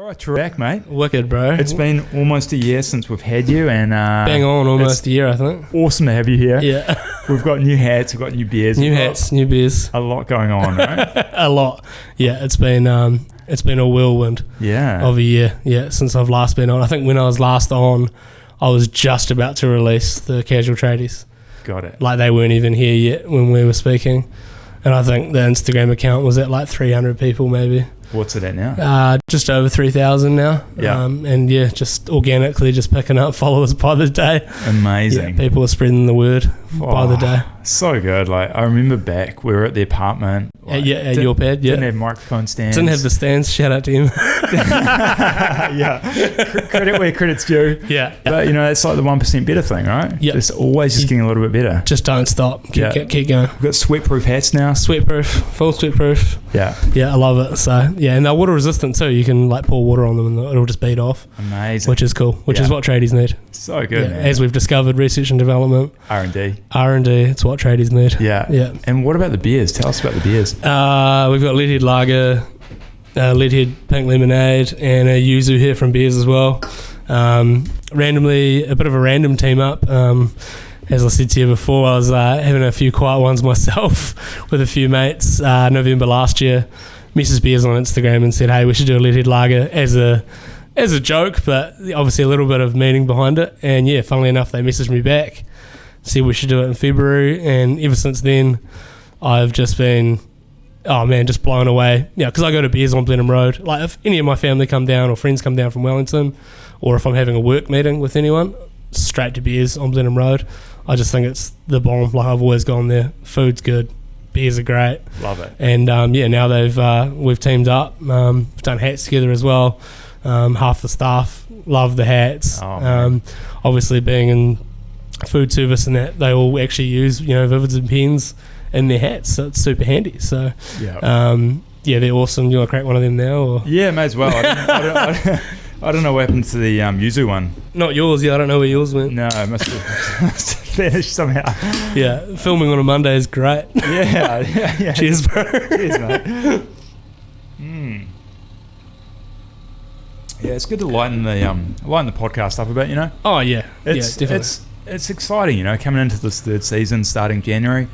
Alright, back, mate. Wicked, bro. It's been almost a year since we've had you, and bang on, almost a year, I think. Awesome to have you here. Yeah. We've got new hats, we've got new beers. New hats, new beers. A lot going on, right? A lot. Yeah, it's been a whirlwind of a year, since I've last been on. I think when I was last on, I was just about to release the Casual Tradies. Got it. Like, they weren't even here yet when we were speaking. And I think the Instagram account was at like 300 people maybe. What's it at now? Just over 3,000 now. Yeah. And just organically just picking up followers by the day. Amazing. Yeah, people are spreading the word by the day. So good. Like, I remember back, we were at the apartment. Like, at your pad, Didn't have microphone stands. Didn't have the stands. Shout out to him. Credit where credit's due. Yeah. But, it's like the 1% better thing, right? Yeah. Just always getting a little bit better. Just don't stop. Keep going. We've got sweatproof hats now. Sweatproof. Full sweatproof. Yeah. Yeah, I love it. So, and they're water resistant too. You can like pour water on them and it'll just bead off. Amazing. Which is cool. Which is what tradies need. So good, man. As we've discovered, research and development. R&D. It's what tradies need. Yeah. And what about the beers? Tell us about the beers. We've got Leadhead Lager, Leadhead Pink Lemonade, and a Yuzu here from Beers as well. Randomly, a bit of a random team up. As I said to you before, I was having a few quiet ones myself with a few mates. November last year, Mrs. Beers on Instagram and said, hey, we should do a Leadhead Lager as a joke, but obviously a little bit of meaning behind it. And funnily enough, they messaged me back, said we should do it in February. And ever since then, I've just been, just blown away. Yeah, because I go to Beers on Blenheim Road. Like, if any of my family come down or friends come down from Wellington, or if I'm having a work meeting with anyone, straight to Beers on Blenheim Road. I just think it's the bomb. Like, I've always gone there. Food's good. Beers are great. Love it. And now we've teamed up. We've done hats together as well. Half the staff love the hats. Obviously, being in food service and that, they all actually use Vivids and pens in their hats, so it's super handy. So they're awesome. You want to crack one of them now? Or? Yeah, may as well. I don't know what happened to the Yuzu one. Not yours. I don't know where yours went. No, it must have vanished somehow. Yeah, filming on a Monday is great. Yeah. Cheers, bro. Cheers, mate. Yeah, it's good to lighten the podcast up a bit, Oh yeah, definitely. It's exciting, coming into this third season, starting January.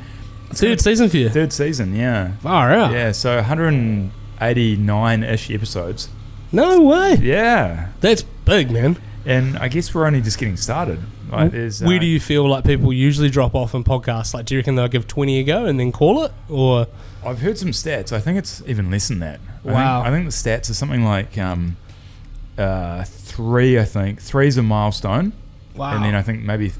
Third season for you? Third season, yeah. Far out. Yeah, so 189-ish episodes. No way. Yeah. That's big, man. And I guess we're only just getting started. Like, where do you feel like people usually drop off in podcasts? Like, do you reckon they'll give 20 a go and then call it? Or I've heard some stats. I think it's even less than that. Wow. I think the stats are something like 3, I think. 3's a milestone. Wow. And then I think maybe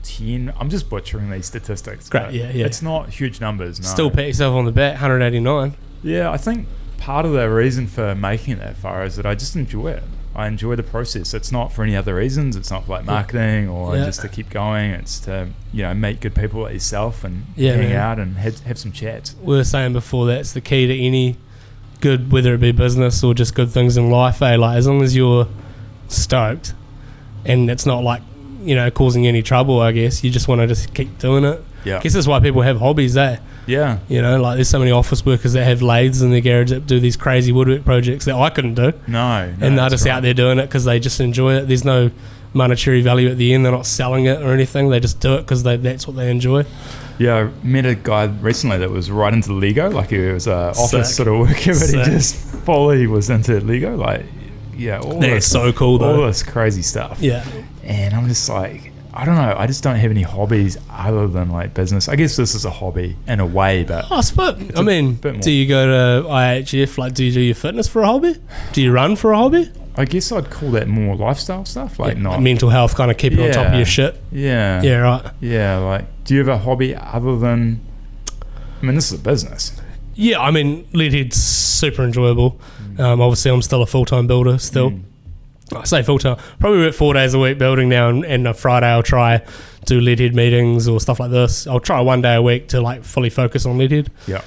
10. I'm just butchering these statistics. Great, yeah. It's not huge numbers, no. Still pat yourself on the back, 189. Yeah, I think part of the reason for making it that far is that I just enjoy it. I enjoy the process. It's not for any other reasons. It's not for like marketing or just to keep going. It's to meet good people like yourself and hang out and have some chats. We were saying before, that's the key to any good, whether it be business or just good things in life. Like, as long as you're stoked and it's not like causing any trouble, I guess you just want to just keep doing it. Yeah, I guess that's why people have hobbies. Yeah. Like, there's so many office workers that have lathes in their garage that do these crazy woodwork projects that I couldn't do. No, and they're just out there doing it because they just enjoy it. There's no monetary value at the end. They're not selling it or anything. They just do it because that's what they enjoy. Yeah, I met a guy recently that was right into Lego. Like, he was an office sort of worker, but he just fully was into Lego. Like, That's so cool, though. All this crazy stuff. Yeah. And I'm just like, I don't know. I just don't have any hobbies other than like business. I guess this is a hobby in a way, but do you go to IHF? Like, do you do your fitness for a hobby? Do you run for a hobby? I guess I'd call that more lifestyle stuff. Like, not mental health, kind of keeping on top of your shit. Yeah. Yeah, right. Yeah, like, do you have a hobby other than? I mean, this is a business. Yeah, I mean, Leadhead's super enjoyable. Obviously, I'm still a full-time builder. I say full-time. Probably work 4 days a week building now, and a Friday I'll try do Leadhead meetings or stuff like this. I'll try 1 day a week to like fully focus on Leadhead. Yeah.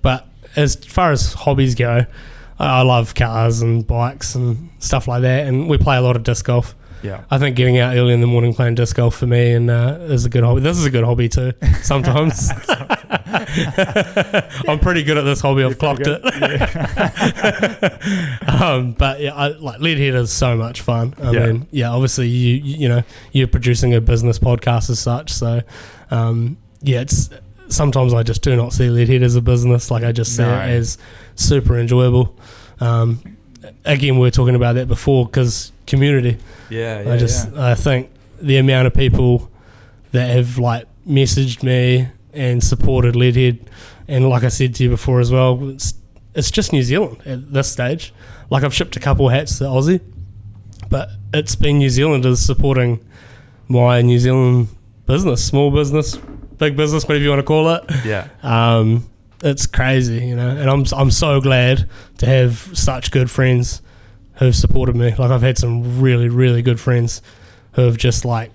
But as far as hobbies go, I love cars and bikes and stuff like that, and we play a lot of disc golf. Yeah. I think getting out early in the morning playing disc golf for me and is a good hobby. This is a good hobby too. Sometimes I'm pretty good at this hobby. I've clocked it. Yeah. But yeah, Leadhead is so much fun. I mean, obviously you're producing a business podcast as such. So it's sometimes I just do not see Leadhead as a business. Like I just see it as super enjoyable. Again, we were talking about that before because community. I think the amount of people that have like messaged me and supported Leadhead, and like I said to you before as well, it's just New Zealand at this stage. Like I've shipped a couple hats to Aussie, but it's been New Zealanders supporting my New Zealand business, small business, big business, whatever you want to call it. Yeah. It's crazy, and I'm so glad to have such good friends who've supported me. Like I've had some really, really good friends who have just like,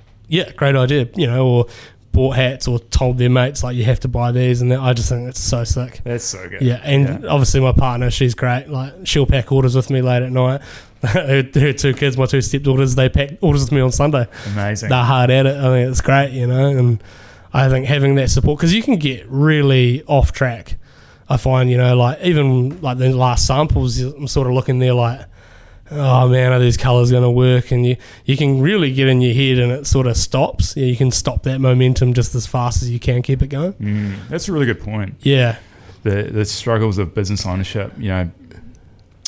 great idea, or bought hats or told their mates like you have to buy these and that. I just think it's so sick. That's so good. Yeah, and obviously my partner, she's great. Like she'll pack orders with me late at night. her 2 kids, my 2 stepdaughters, they pack orders with me on Sunday. Amazing. They're hard at it. I think it's great, and I think having that support, because you can get really off track. I find, like even like the last samples, I'm sort of looking there like, oh man, are these colours going to work? And you can really get in your head and it sort of stops. You can stop that momentum just as fast as you can keep it going. That's a really good point. Yeah. The struggles of business ownership,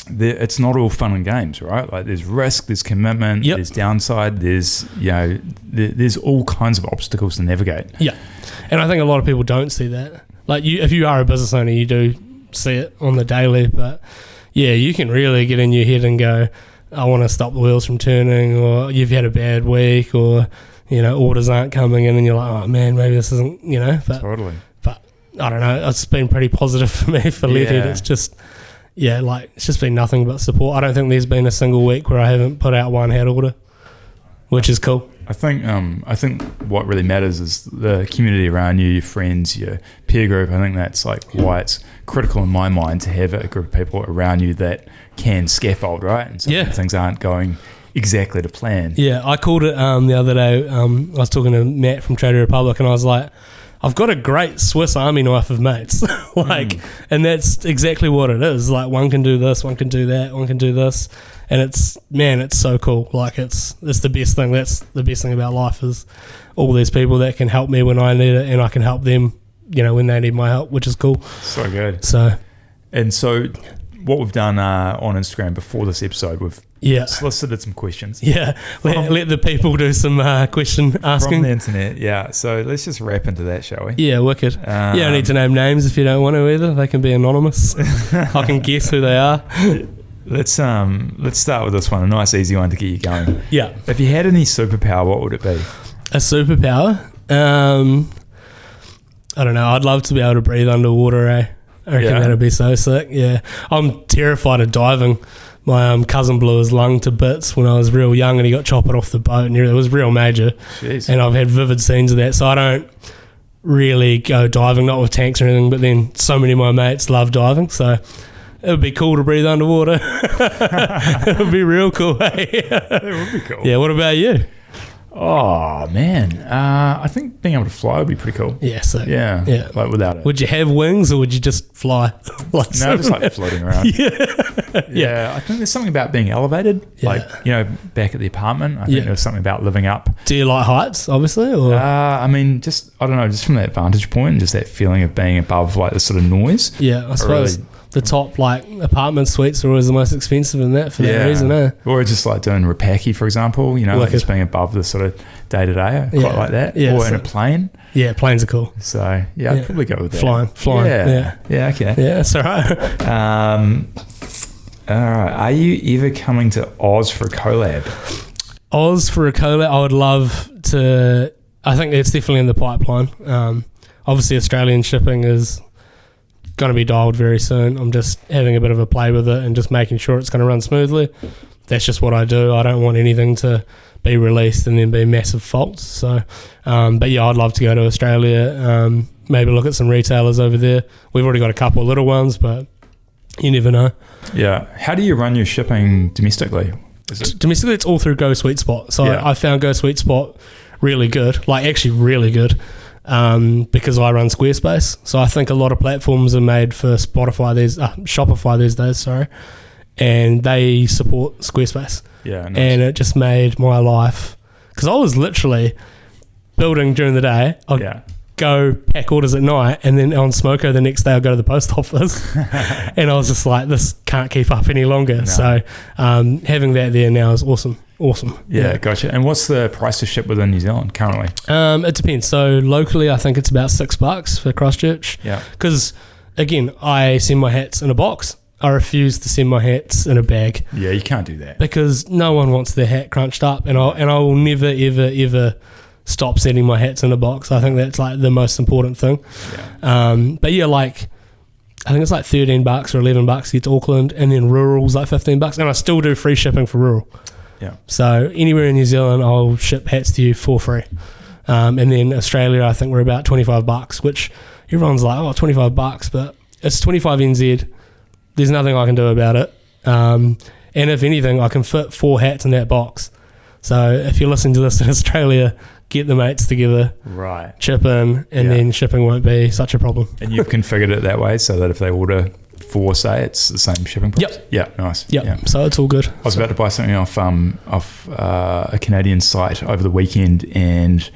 it's not all fun and games, right? Like there's risk, there's commitment, there's downside, there's there's all kinds of obstacles to navigate. Yeah, and I think a lot of people don't see that. Like if you are a business owner, you do see it on the daily, but you can really get in your head and go, I want to stop the wheels from turning, or you've had a bad week, or orders aren't coming in, and you're like, oh man, maybe this isn't, but totally. But I don't know, it's been pretty positive for me for Leadhead. It's just. Yeah, like it's just been nothing but support. I don't think there's been a single week where I haven't put out one hat order, which is cool. I think what really matters is the community around you, your friends, your peer group. I think that's like why it's critical in my mind to have a group of people around you that can scaffold, right? And so things aren't going exactly to plan. Yeah, I called it the other day. I was talking to Matt from Trading Republic, and I was like, I've got a great Swiss Army knife of mates, and that's exactly what it is. Like one can do this, one can do that, one can do this, and it's so cool. Like it's the best thing. That's the best thing about life is all these people that can help me when I need it, and I can help them, when they need my help, which is cool. So good. So what we've done on Instagram before this episode, we've solicited some questions. Yeah, let the people do some question asking. From the internet, yeah. So let's just wrap into that, shall we? Yeah, wicked. You don't need to name names if you don't want to either. They can be anonymous. I can guess who they are. Let's start with this one, a nice easy one to get you going. Yeah. If you had any superpower, what would it be? A superpower? I don't know. I'd love to be able to breathe underwater, I reckon that'd be so sick. Yeah, I'm terrified of diving. My cousin blew his lung to bits when I was real young, and he got chopped off the boat, and it was real major. Jeez. And I've had vivid scenes of that, so I don't really go diving, not with tanks or anything. But then so many of my mates love diving, so it would be cool to breathe underwater. It would be real cool. It would be cool. Yeah. What about you? Oh man, I think being able to fly would be pretty cool. Yeah, so yeah, like without it. Would you have wings or would you just fly? Just like floating around. Yeah. I think there's something about being elevated. Like back at the apartment, I think there's something about living up. Do you like heights, obviously? Or? I mean, just I don't know, just from that vantage point, just that feeling of being above like the sort of noise. Yeah, I suppose. The top apartment suites are always the most expensive in that for that reason, Or just like doing Rapaki, for example, like just being above the sort of day-to-day, quite like that. Yeah, or in a plane. Yeah, planes are cool. So I'd probably go with that. Flying. Yeah, okay. Yeah, that's all right. All right. Are you ever coming to Oz for a collab? Oz for a collab? I would love to. I think it's definitely in the pipeline. Obviously, Australian shipping is going to be dialed very soon. I'm just having a bit of a play with it and just making sure it's going to run smoothly. That's just what I do. I don't want anything to be released and then be massive faults. So, but I'd love to go to Australia, maybe look at some retailers over there. We've already got a couple of little ones, but you never know. Yeah. How do you run your shipping domestically? Is it? Domestically, it's all through Go Sweet Spot. So Yeah. I found Go Sweet Spot really good, like actually really good, because I run Squarespace. So I think a lot of platforms are made for Shopify these days, sorry, and they support Squarespace. Yeah, nice. And it just made my life, because I was literally building during the day. I'd yeah. go pack orders at night, and then on Smoko the next day I'll go to the post office. And I was just like, this can't keep up any longer. No. So having that there now is awesome. Yeah, gotcha. And what's the price to ship within New Zealand currently? It depends. So locally I think it's about $6 for Christchurch, Yeah. because again, I send my hats in a box. I refuse to send my hats in a bag, Yeah, you can't do that. because no one wants their hat crunched up, and I will never ever stop sending my hats in a box. I think that's like the most important thing. Yeah. But yeah, like I think it's like $13 or $11 to get to Auckland, and then rural's like $15, and I still do free shipping for rural. Yeah. So anywhere in New Zealand, I'll ship hats to you for free. And then Australia, I think we're about $25, which everyone's like, oh, $25, but it's 25 NZ. There's nothing I can do about it. And if anything, I can fit 4 hats in that box. So if you're listening to this in Australia, get the mates together, Right. chip in, and Yeah. then shipping won't be such a problem. And you've configured it that way so that if they order 4, say, it's the same shipping price? Yep. Yeah, nice. Yep. Yeah. So it's all good. I was about to buy something off a Canadian site over the weekend, and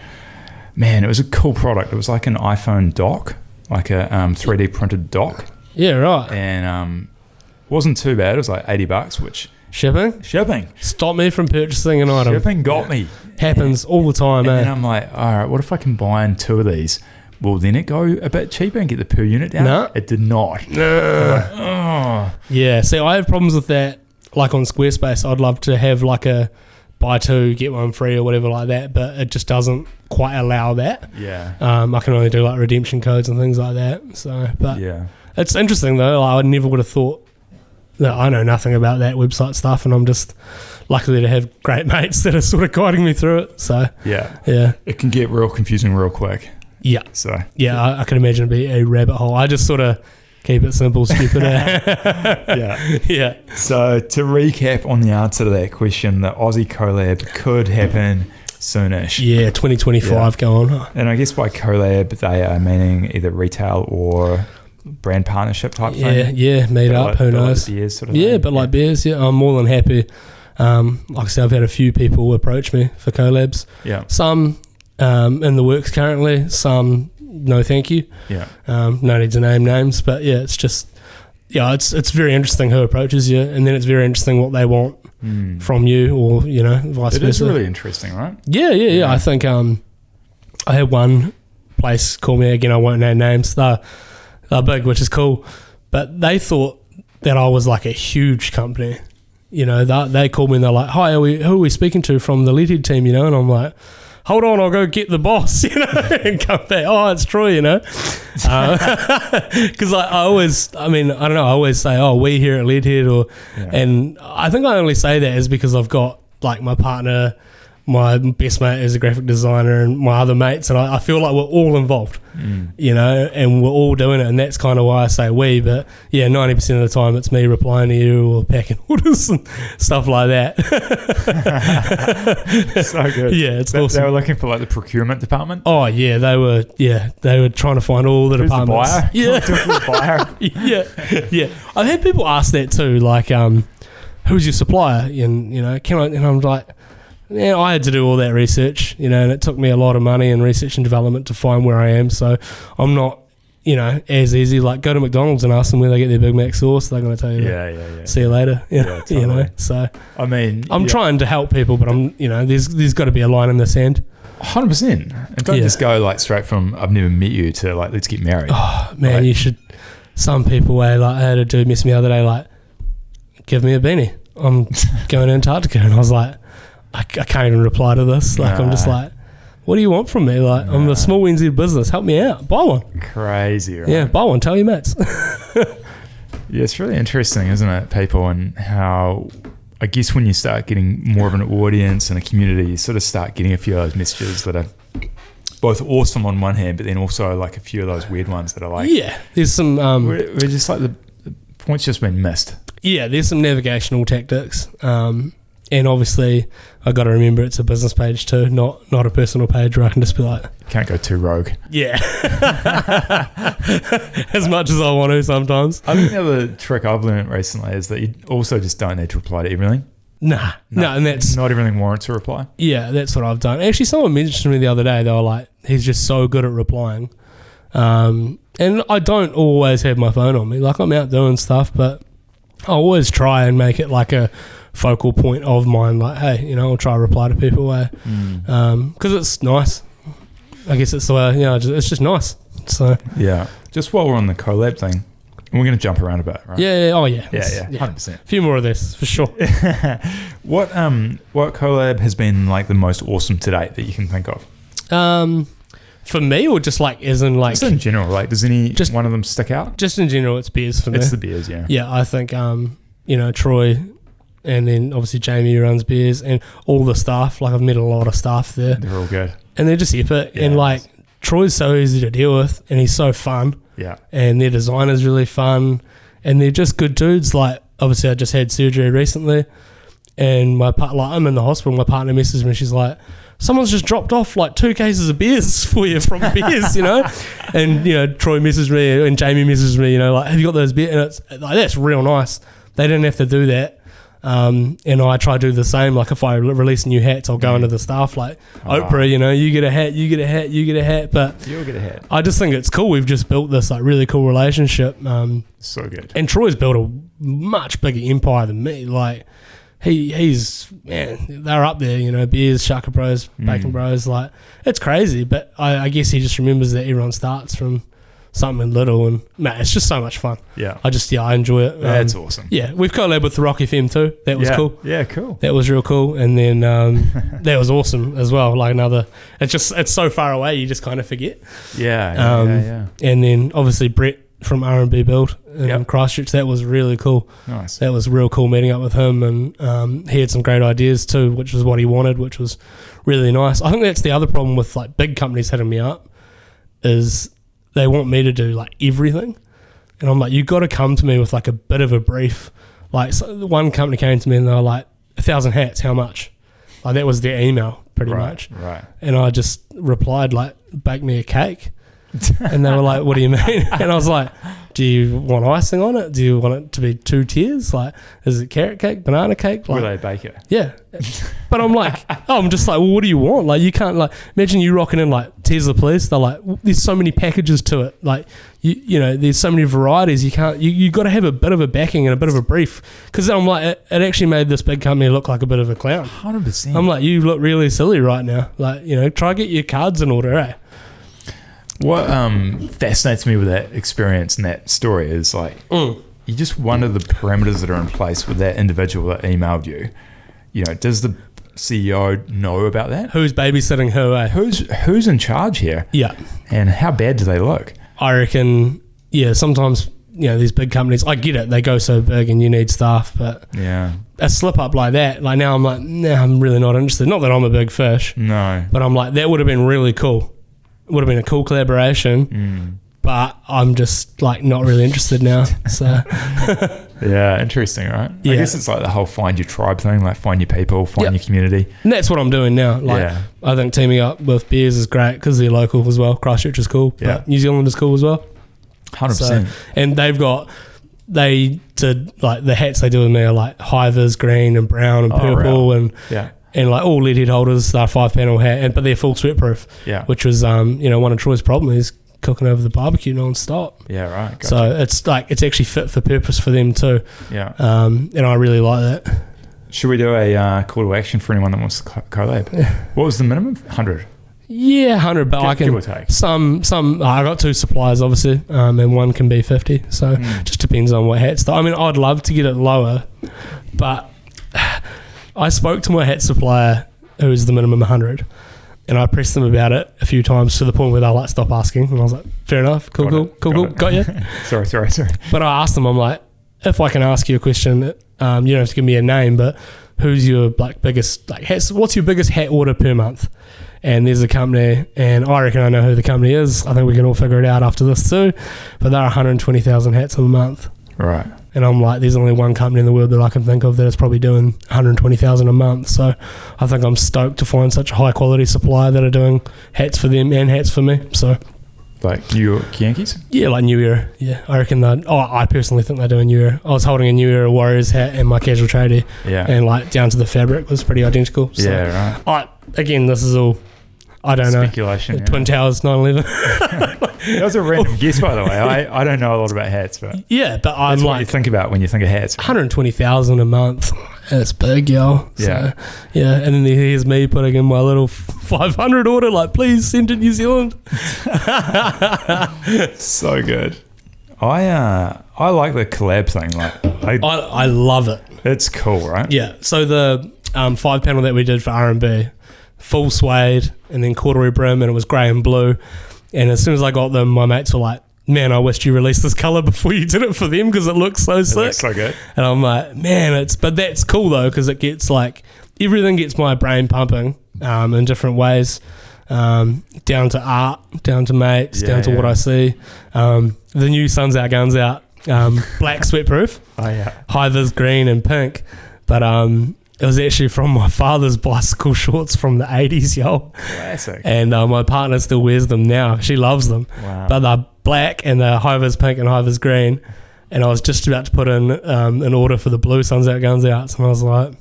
man, it was a cool product. It was like an iPhone dock, like a 3D printed dock, Yeah, right. and wasn't too bad. It was like $80, which Shipping? Stop me from purchasing an item. shipping got me. Happens all the time, And then eh? I'm like, all right, what if I combine 2 of these? Will then it go a bit cheaper and get the per unit down? No. It did not. Oh. Yeah, see, I have problems with that. Like on Squarespace, I'd love to have like a buy 2, get 1 free or whatever like that, but it just doesn't quite allow that. Yeah. I can only do like redemption codes and things like that. So, but Yeah. it's interesting though. Like, I never would have thought that. I know nothing about that website stuff, and I'm just lucky to have great mates that are sort of guiding me through it. So, Yeah. yeah, It can get real confusing real quick. yeah, So yeah. I can imagine it'd be a rabbit hole. I just sort of keep it simple, stupid. yeah. Yeah. So to recap on the answer to that question, the Aussie collab could happen soonish. Yeah, 2025 going. And I guess by collab they are meaning either retail or brand partnership type thing. Yeah, meet Bit up. like- Who bit like knows? the beers sort of Yeah, thing. but like beers, yeah, I'm more than happy. Like I said, I've had a few people approach me for collabs. Yeah. Some in the works currently, some no thank you. Yeah. No need to name names, but yeah, it's just, yeah, it's very interesting who approaches you, and then it's very interesting what they want from you, or, vice It versa. is really interesting, right? Yeah. I think I had one place call me, again, I won't name names, they're big, which is cool, but they thought that I was like a huge company. They called me and they're like, hi, who are we speaking to from the Leadhead team, and I'm like, hold on, I'll go get the boss, and come back. Oh, it's Troy, because I always say, oh, we here at Leadhead, and I think I only say that is because I've got like my partner, my best mate is a graphic designer, and my other mates, and I feel like we're all involved, and we're all doing it, and that's kind of why I say we. But yeah, 90% of the time it's me replying to you or packing orders and stuff like that. So good. Yeah, it's They awesome. were looking for like the procurement department. Oh yeah, they were trying to find all the Who's the departments. buyer? Yeah, Who's the buyer? yeah. I've had people ask that too, like, who's your supplier? And can I? And I'm like, yeah, I had to do all that research, and it took me a lot of money and research and development to find where I am. So I'm not, as easy. Like, go to McDonald's and ask them where they get their Big Mac sauce. They're going to tell you. Yeah. See you later. Yeah, totally. So I mean, I'm trying to help people, but I'm, there's got to be a line in the sand. 100%. And don't just go like straight from I've never met you to like let's get married. Oh man, Right. you should. Some people, like I had a dude mess me the other day, like, give me a beanie. I'm going to Antarctica, and I was like, I can't even reply to this. Like, I'm just like, what do you want from me? Like, I'm a small NZ business. Help me out. Buy one. Crazy, right? Yeah, buy one. Tell your mates. Yeah, it's really interesting, isn't it, people, and how I guess when you start getting more of an audience and a community, you sort of start getting a few of those messages that are both awesome on one hand, but then also like a few of those weird ones that are like, Yeah, there's some. we're just like the point's just been missed. Yeah, there's some navigational tactics. And And obviously, I got to remember it's a business page too, not a personal page where I can just be like, can't go too rogue. yeah, as much as I want to sometimes. I think the other trick I've learned recently is that you also just don't need to reply to everything. No, and that's not everything warrants a reply. Yeah, that's what I've done. Actually, someone mentioned to me the other day, they were like, he's just so good at replying. And I don't always have my phone on me. Like, I'm out doing stuff, but I always try and make it like a focal point of mine. Like, hey, I'll try to reply to people. Because it's nice. I guess it's the way, it's just nice. So yeah. Just while we're on the collab thing, we're going to jump around a bit, right? Yeah. Oh, yeah. Yeah. 100%. A few more of this, for sure. What collab has been like the most awesome to date that you can think of? For me, or just like as in like... Just in general, like does one of them stick out? Just in general, it's beers for me. It's the beers, yeah. Yeah, I think, Troy and then obviously Jamie who runs beers and all the staff. Like, I've met a lot of staff there. They're all good. And they're just epic. Yeah, and like, Troy's so easy to deal with and he's so fun. Yeah. And their design is really fun and they're just good dudes. Like, obviously I just had surgery recently and I'm in the hospital, my partner messaged me, she's like, someone's just dropped off like 2 cases of beers for you from beers, and Troy messaged me and Jamie messaged me, like, have you got those beers? And it's like, that's real nice. They didn't have to do that. And I try to do the same. Like, if I release new hats, I'll go into the staff like, Oprah, you get a hat, you get a hat, you get a hat. But you'll get a hat. I just think it's cool. We've just built this like really cool relationship. So good. And Troy's built a much bigger empire than me. Like, he's they're up there, beers, Shaka Bros, Bacon Bros, like, it's crazy. But I guess he just remembers that everyone starts from something little, and it's just so much fun. Yeah, I enjoy it. That's awesome. Yeah, we've collabed with the Rock FM too. That was cool. Yeah, cool. That was real cool. And then that was awesome as well. Like, it's so far away, you just kind of forget. Yeah. And then obviously Brett from R&B Build in Christchurch, that was really cool. Nice. That was real cool meeting up with him, and he had some great ideas too, which was what he wanted, which was really nice. I think that's the other problem with like big companies hitting me up, is they want me to do like everything, and I'm like, you got to come to me with like a bit of a brief. Like, so one company came to me and they were like, 1,000 hats, how much? Like, that was their email pretty much. Right. And I just replied like, bake me a cake. And they were like, what do you mean? And I was like, do you want icing on it? Do you want it to be 2 tiers? Like, is it carrot cake, banana cake? Like, will they bake it? Yeah. But I'm like, I'm just like, well, what do you want? Like, you can't, like, imagine you rocking in like Tesla Police. They're like, there's so many packages to it. Like, there's so many varieties. You got to have a bit of a backing and a bit of a brief. Because I'm like, it actually made this big company look like a bit of a clown. 100%. I'm like, you look really silly right now. Like, try get your cards in order, eh? What fascinates me with that experience and that story is like, you just wonder the parameters that are in place with that individual that emailed you. Does the CEO know about that? Who's babysitting who, eh? Who's in charge here? Yeah. And how bad do they look? I reckon, sometimes, these big companies, I get it, they go so big and you need staff, but a slip up like that, like now I'm like, I'm really not interested. Not that I'm a big fish. No. But I'm like, that would have been really cool. It would have been a cool collaboration, but I'm just like not really interested now. So yeah, interesting, right? Yeah. I guess it's like the whole find your tribe thing, like find your people, find your community. And that's what I'm doing now. Like, I think teaming up with Beers is great because they're local as well. Christchurch is cool, but New Zealand is cool as well. 100%. And they did like the hats they do with me are like hivers, green and brown and purple, and like all lead head holders, they're 5-panel hat, but they're full sweat proof. Yeah. Which was one of Troy's problem is cooking over the barbecue non-stop. Yeah, right. Gotcha. So it's like it's actually fit for purpose for them too. Yeah. And I really like that. Should we do a call to action for anyone that wants to collab? Yeah. What was the minimum? 100. Yeah, 100, but I can give or take. Some I got 2 suppliers obviously, and one can be 50. So just depends on what hats. I mean, I'd love to get it lower, but I spoke to my hat supplier who is the minimum 100, and I pressed them about it a few times to the point where they're like, stop asking, and I was like, fair enough, cool, got you. sorry. But I asked them, I'm like, if I can ask you a question, you don't have to give me a name, but who's your like biggest like hats? What's your biggest hat order per month? And there's a company, and I reckon I know who the company is. I think we can all figure it out after this too. But they're 120,000 hats a month. Right. And I'm like, there's only one company in the world that I can think of that is probably doing 120,000 a month. So I think I'm stoked to find such a high quality supplier that are doing hats for them and hats for me. So like New York Yankees? Yeah, like New Era. Yeah, I reckon that. Oh, I personally think they're doing New Era. I was holding a New Era Warriors hat and my casual tradie. Yeah. And like down to the fabric was pretty identical. So, yeah, right. Again, this is all, I don't know. Speculation. Yeah. Twin Towers 9/11. That was a random guess, by the way. I don't know a lot about hats, but Yeah, but I'm that's what like you think about when you think of hats. 120,000 a month. That's big, yo. Yeah. So, yeah, and then here's me putting in my little 500 order, like, please send to New Zealand. So good. I like the collab thing. Like I love it. it's cool, right? Yeah. So the 5-panel that we did for R&B, full suede and then corduroy brim, and it was grey and blue. And as soon as I got them, my mates were like, man, I wished you released this colour before you did it for them because it looks so sick. It looks so good. And I'm like, man, but that's cool though, because it gets like, everything gets my brain pumping in different ways, down to art, down to mates, down to what I see. The new Suns Out, Guns Out, black sweatproof, high vis green and pink. But it was actually from my father's bicycle shorts from the 80s, yo. Classic. And my partner still wears them now. She loves them. Wow. But they're black and they're high vis pink and high vis green. And I was just about to put in an order for the blue Suns Out, Guns Out. And I was like,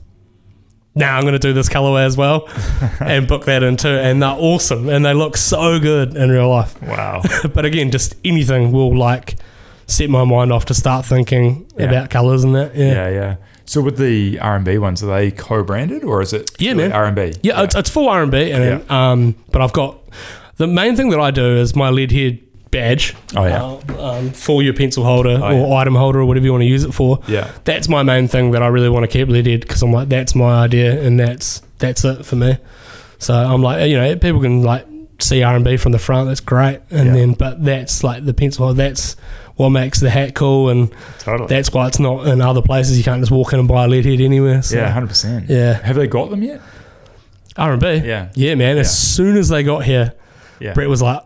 nah, I'm going to do this colorway as well and book that in too. And they're awesome. And they look so good in real life. Wow. But again, just anything will like set my mind off to start thinking about colors and that. Yeah. So with the R&B ones, are they co-branded or is it man. R&B? Yeah, it's full R&B. And but I've got, the main thing that I do is my lead head badge. For your pencil holder or item holder or whatever you want to use it for. Yeah. That's my main thing that I really want to keep lead head, because I'm like, that's my idea and that's it for me. So I'm like, people can like see R&B from the front, that's great. And then, but that's like the pencil holder, that's what makes the hat cool, and that's why it's not in other places. You can't just walk in and buy a lead head anywhere. So, 100%. Yeah. Have they got them yet? R&B? Yeah, man. As soon as they got here, Brett was like,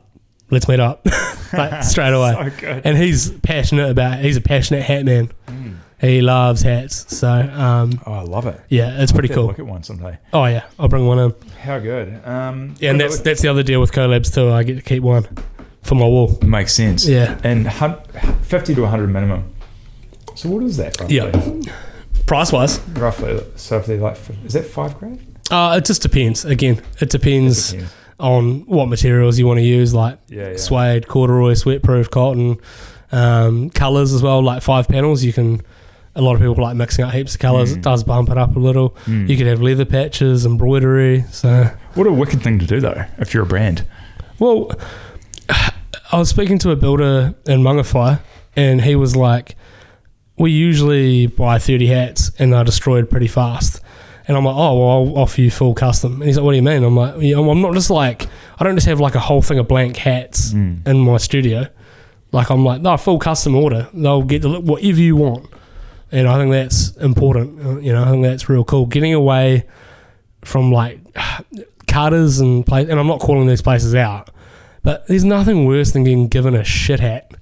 let's meet up. Like, straight away. So good. And he's a passionate hat man. He loves hats. So, I love it. Yeah, it's pretty cool. Look at one someday. Oh, yeah. I'll bring one in. How good. And that's the other deal with collabs too. I get to keep one for my wall. Makes sense. Yeah. And 50 to 100 minimum. So what is that roughly? Yeah. Price-wise? Roughly. So if they like, is that $5,000? It just depends. Again, it depends on what materials you want to use, like suede, corduroy, sweatproof, cotton, colours as well, like 5 panels. A lot of people like mixing up heaps of colours. It does bump it up a little. You could have leather patches, embroidery. So what a wicked thing to do though, if you're a brand. Well, I was speaking to a builder in Mangawhai, and he was like, we usually buy 30 hats and they're destroyed pretty fast. And I'm like, oh, well, I'll offer you full custom. And he's like, what do you mean? I'm like, I'm not just like, I don't just have like a whole thing of blank hats in my studio. Like, I'm like, no, full custom order. They'll get to look whatever you want. And I think that's important. I think that's real cool. Getting away from like cutters and I'm not calling these places out, but there's nothing worse than getting given a shit hat.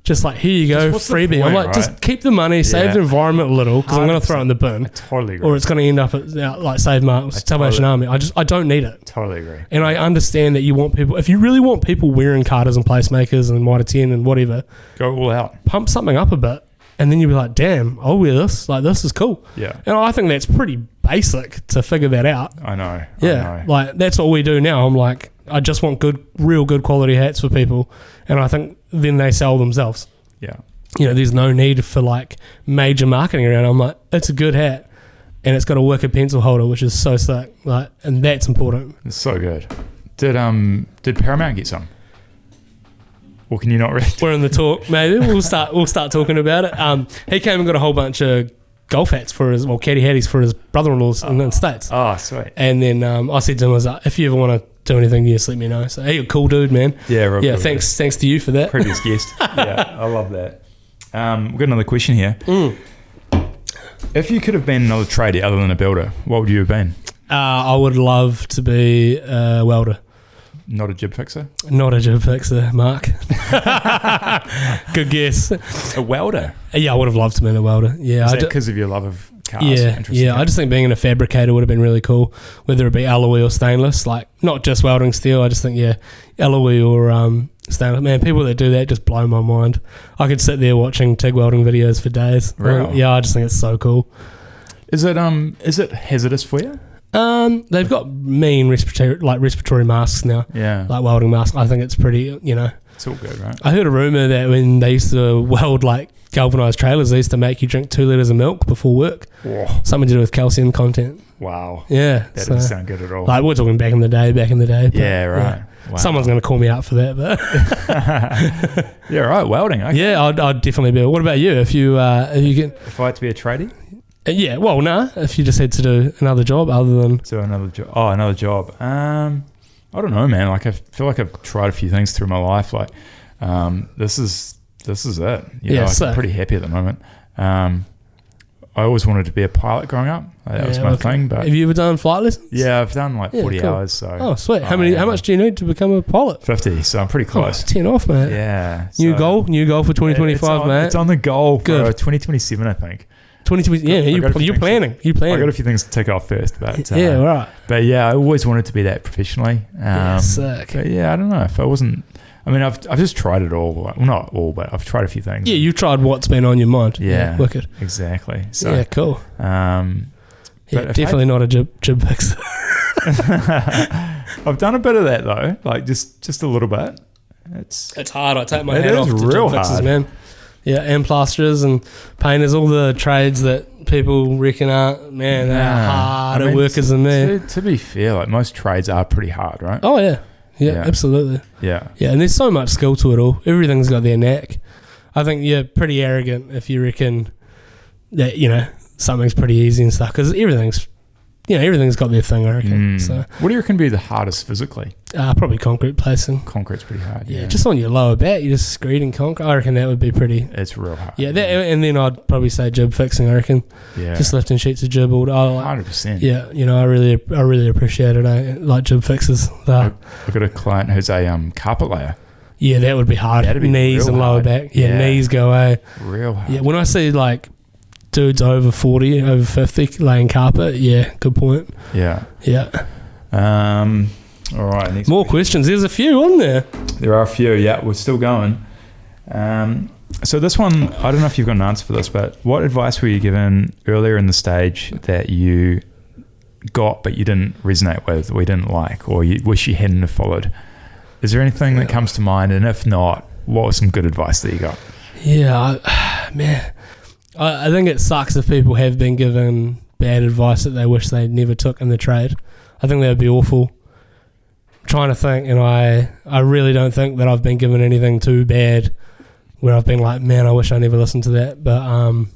Just like, here you go, freebie. I'm like, just keep the money, save the environment a little, because I'm going to throw it in the bin. I totally agree. Or it's going to end up at like Save Marks, Salvation Army. I don't need it. Totally agree. And I understand that you want people, if you really want people wearing Carters and Placemakers and Mitre 10 and whatever, go all out. Pump something up a bit. And then you'll be like, damn, I'll wear this. Like, this is cool. Yeah. And I think that's pretty basic to figure that out. I know. Yeah. Like, that's what we do now. I'm like, I just want real good quality hats for people. And I think then they sell themselves. Yeah. There's no need for like major marketing around. I'm like, it's a good hat. And it's got a wicked pencil holder, which is so sick. Like, and that's important. It's so good. Did Paramount get some? Or can you not really? We're in the talk. Maybe we'll start talking about it. He came and got a whole bunch of golf hats caddy hatties for his brother-in-law's in the States. Oh, sweet. And then I said to him, I was like, if you ever want to do anything, just let me know. So hey, you're a cool dude, man. Yeah, real cool, thanks to you for that. Previous guest. Yeah, I love that. We've got another question here. If you could have been another tradie other than a builder, what would you have been? I would love to be a welder. not a jib fixer? Not a jib fixer, Mark. Good guess. A welder? Yeah, I would have loved to be a welder. Yeah, Is that because of your love of cars? Yeah, yeah. I just think being in a fabricator would have been really cool, whether it be alloy or stainless. Like, not just welding steel. I just think, alloy or stainless. Man, people that do that just blow my mind. I could sit there watching TIG welding videos for days. Really? Yeah, I just think it's so cool. Is it hazardous for you? They've got mean respiratory masks now. Yeah. Like welding masks. I think it's pretty, It's all good, right? I heard a rumour that when they used to weld like galvanised trailers, they used to make you drink 2 litres of milk before work. Whoa. Something to do with calcium content. Wow. Yeah. That doesn't sound good at all. Like, we're talking back in the day. But, yeah, right. Yeah. Wow. Someone's going to call me out for that. But yeah, right. Welding. Okay. yeah, I'd definitely be. What about you? If you get... If I had to be a tradie? Yeah, well, no. If you just had to do another job other than... So another job. Oh, another job. I don't know, man. Like, I feel like I've tried a few things through my life. Like, this is it. I'm pretty happy at the moment. I always wanted to be a pilot growing up. That was my thing. But have you ever done flight lessons? Yeah, I've done like 40 cool. hours. So. Oh, sweet. How much do you need to become a pilot? 50. So I'm pretty close. 10 off, mate. Yeah. New goal for 2025, mate. It's on the goal for Good. 2027, I think. 2020. Yeah, you're planning. I got a few things to tick off first, but yeah, right. But yeah, I always wanted to be that professionally. Sick. But yeah, I don't know if I wasn't. I mean, I've just tried it all. Well, not all, but I've tried a few things. Yeah, you've tried what's been on your mind. Yeah, wicked. Exactly. So, yeah, cool. Definitely not a jib fixer. I've done a bit of that though, like just a little bit. It's hard. I take my hat off to real jib fixers, hard. man. Yeah, and plasterers and painters, all the trades that people reckon aren't, man, they're harder workers than me. To be fair, like most trades are pretty hard, right? Oh, yeah. Yeah, absolutely. Yeah. Yeah, and there's so much skill to it all. Everything's got their knack. I think you're pretty arrogant if you reckon that, something's pretty easy and stuff, because everything's got their thing, I reckon. So, what do you reckon would be the hardest physically? Probably concrete placing. Concrete's pretty hard. Yeah, just on your lower back, you just screeding concrete. I reckon that would be pretty. It's real hard. Yeah, and then I'd probably say jib fixing. I reckon. Yeah. Just lifting sheets of jib all day. 100%. Yeah, I really appreciate it. I like jib fixes. I've got a client who's a carpet layer. Yeah, that would be hard. That'd be knees and lower hard. back. Yeah, knees go away. Real hard. Yeah, when I see like dudes over 40, over 50 laying carpet, yeah, good point. Yeah. Yeah. All right. Next More questions. There's a few on there. There are a few. Yeah, we're still going. So this one, I don't know if you've got an answer for this, but what advice were you given earlier in the stage that you got but you didn't resonate with, or you didn't like, or you wish you hadn't have followed? Is there anything that comes to mind? And if not, what was some good advice that you got? Yeah, man. I think it sucks if people have been given bad advice that they wish they never took in the trade. I think that would be awful. I'm trying to think, and I really don't think that I've been given anything too bad where I've been like, man, I wish I never listened to that. But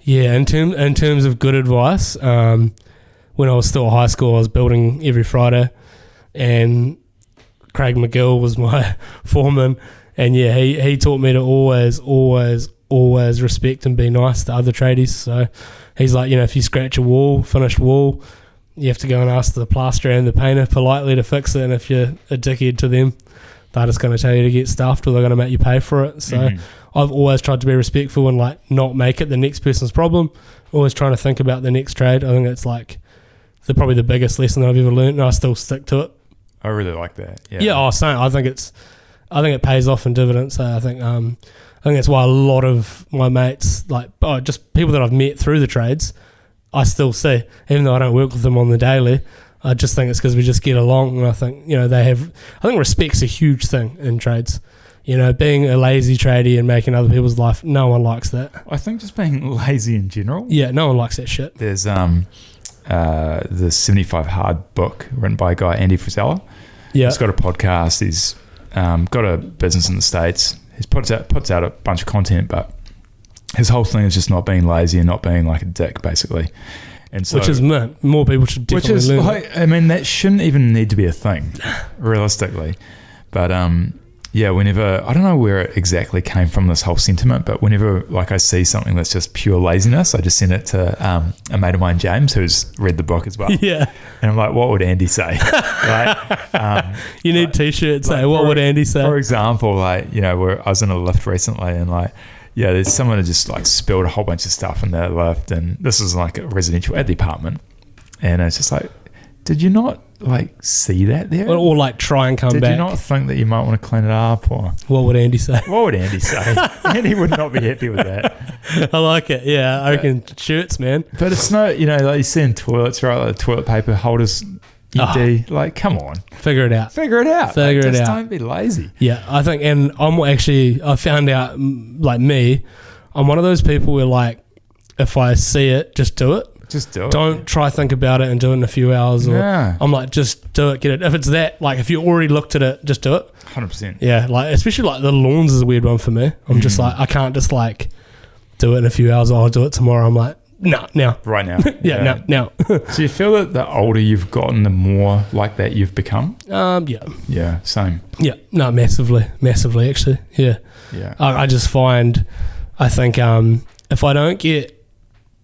yeah, in terms of good advice, when I was still at high school, I was building every Friday, and Craig McGill was my foreman, and yeah, he taught me to always respect and be nice to other tradies. So he's like, if you scratch a finished wall, you have to go and ask the plasterer and the painter politely to fix it, and if you're a dickhead to them, they're just going to tell you to get stuffed, or they're going to make you pay for it. So I've always tried to be respectful and like not make it the next person's problem, always trying to think about the next trade. I think it's like probably the biggest lesson that I've ever learned, and I still stick to it. I really like that. Yeah. Yeah, I think it pays off in dividends. So I think that's why a lot of my mates, just people that I've met through the trades, I still see, even though I don't work with them on the daily. I just think it's because we just get along, and I think I think respect's a huge thing in trades. Being a lazy tradie and making other people's life, no one likes that. I think just being lazy in general. Yeah, no one likes that shit. There's the 75 Hard book written by a guy, Andy Frisella. Yeah. He's got a podcast. He's got a business in the States. He puts out a bunch of content, but his whole thing is just not being lazy and not being like a dick, basically. And so, which is meant more people should definitely learn. I mean, that shouldn't even need to be a thing, realistically. But Yeah, whenever, I don't know where it exactly came from, this whole sentiment, but whenever like I see something that's just pure laziness, I just send it to a mate of mine, James, who's read the book as well. Yeah. And I'm like, what would Andy say? Right? You need t-shirts, what would Andy say? For example, like, you know, I was in a lift recently and like, yeah, there's someone who just like spilled a whole bunch of stuff in their lift, and this is like a residential at the apartment. And it's just like, did you not like see that there? Or like try and come back. Did you not think that you might want to clean it up? Or what would Andy say? What would Andy say? Andy would not be happy with that. I like it. Yeah, I reckon shirts, man. But it's not, you know, like you see in toilets, right? Like the toilet paper holders empty. Like, come on. Figure it out. Just don't be lazy. Yeah, I think, and I found out, like me, I'm one of those people where like, if I see it, just do it. Just do it. Don't try think about it and do it in a few hours. Or I'm like, just do it, get it. If it's that, like, if you already looked at it, just do it. 100%. Yeah, like, especially like the lawns is a weird one for me. I'm just like, I can't just like do it in a few hours. I'll do it tomorrow. I'm like, no, now. Right now. Yeah, now. So you feel that the older you've gotten, the more like that you've become? Yeah. Yeah, same. Yeah, no, massively actually. Yeah. Yeah. I just find, I think if I don't get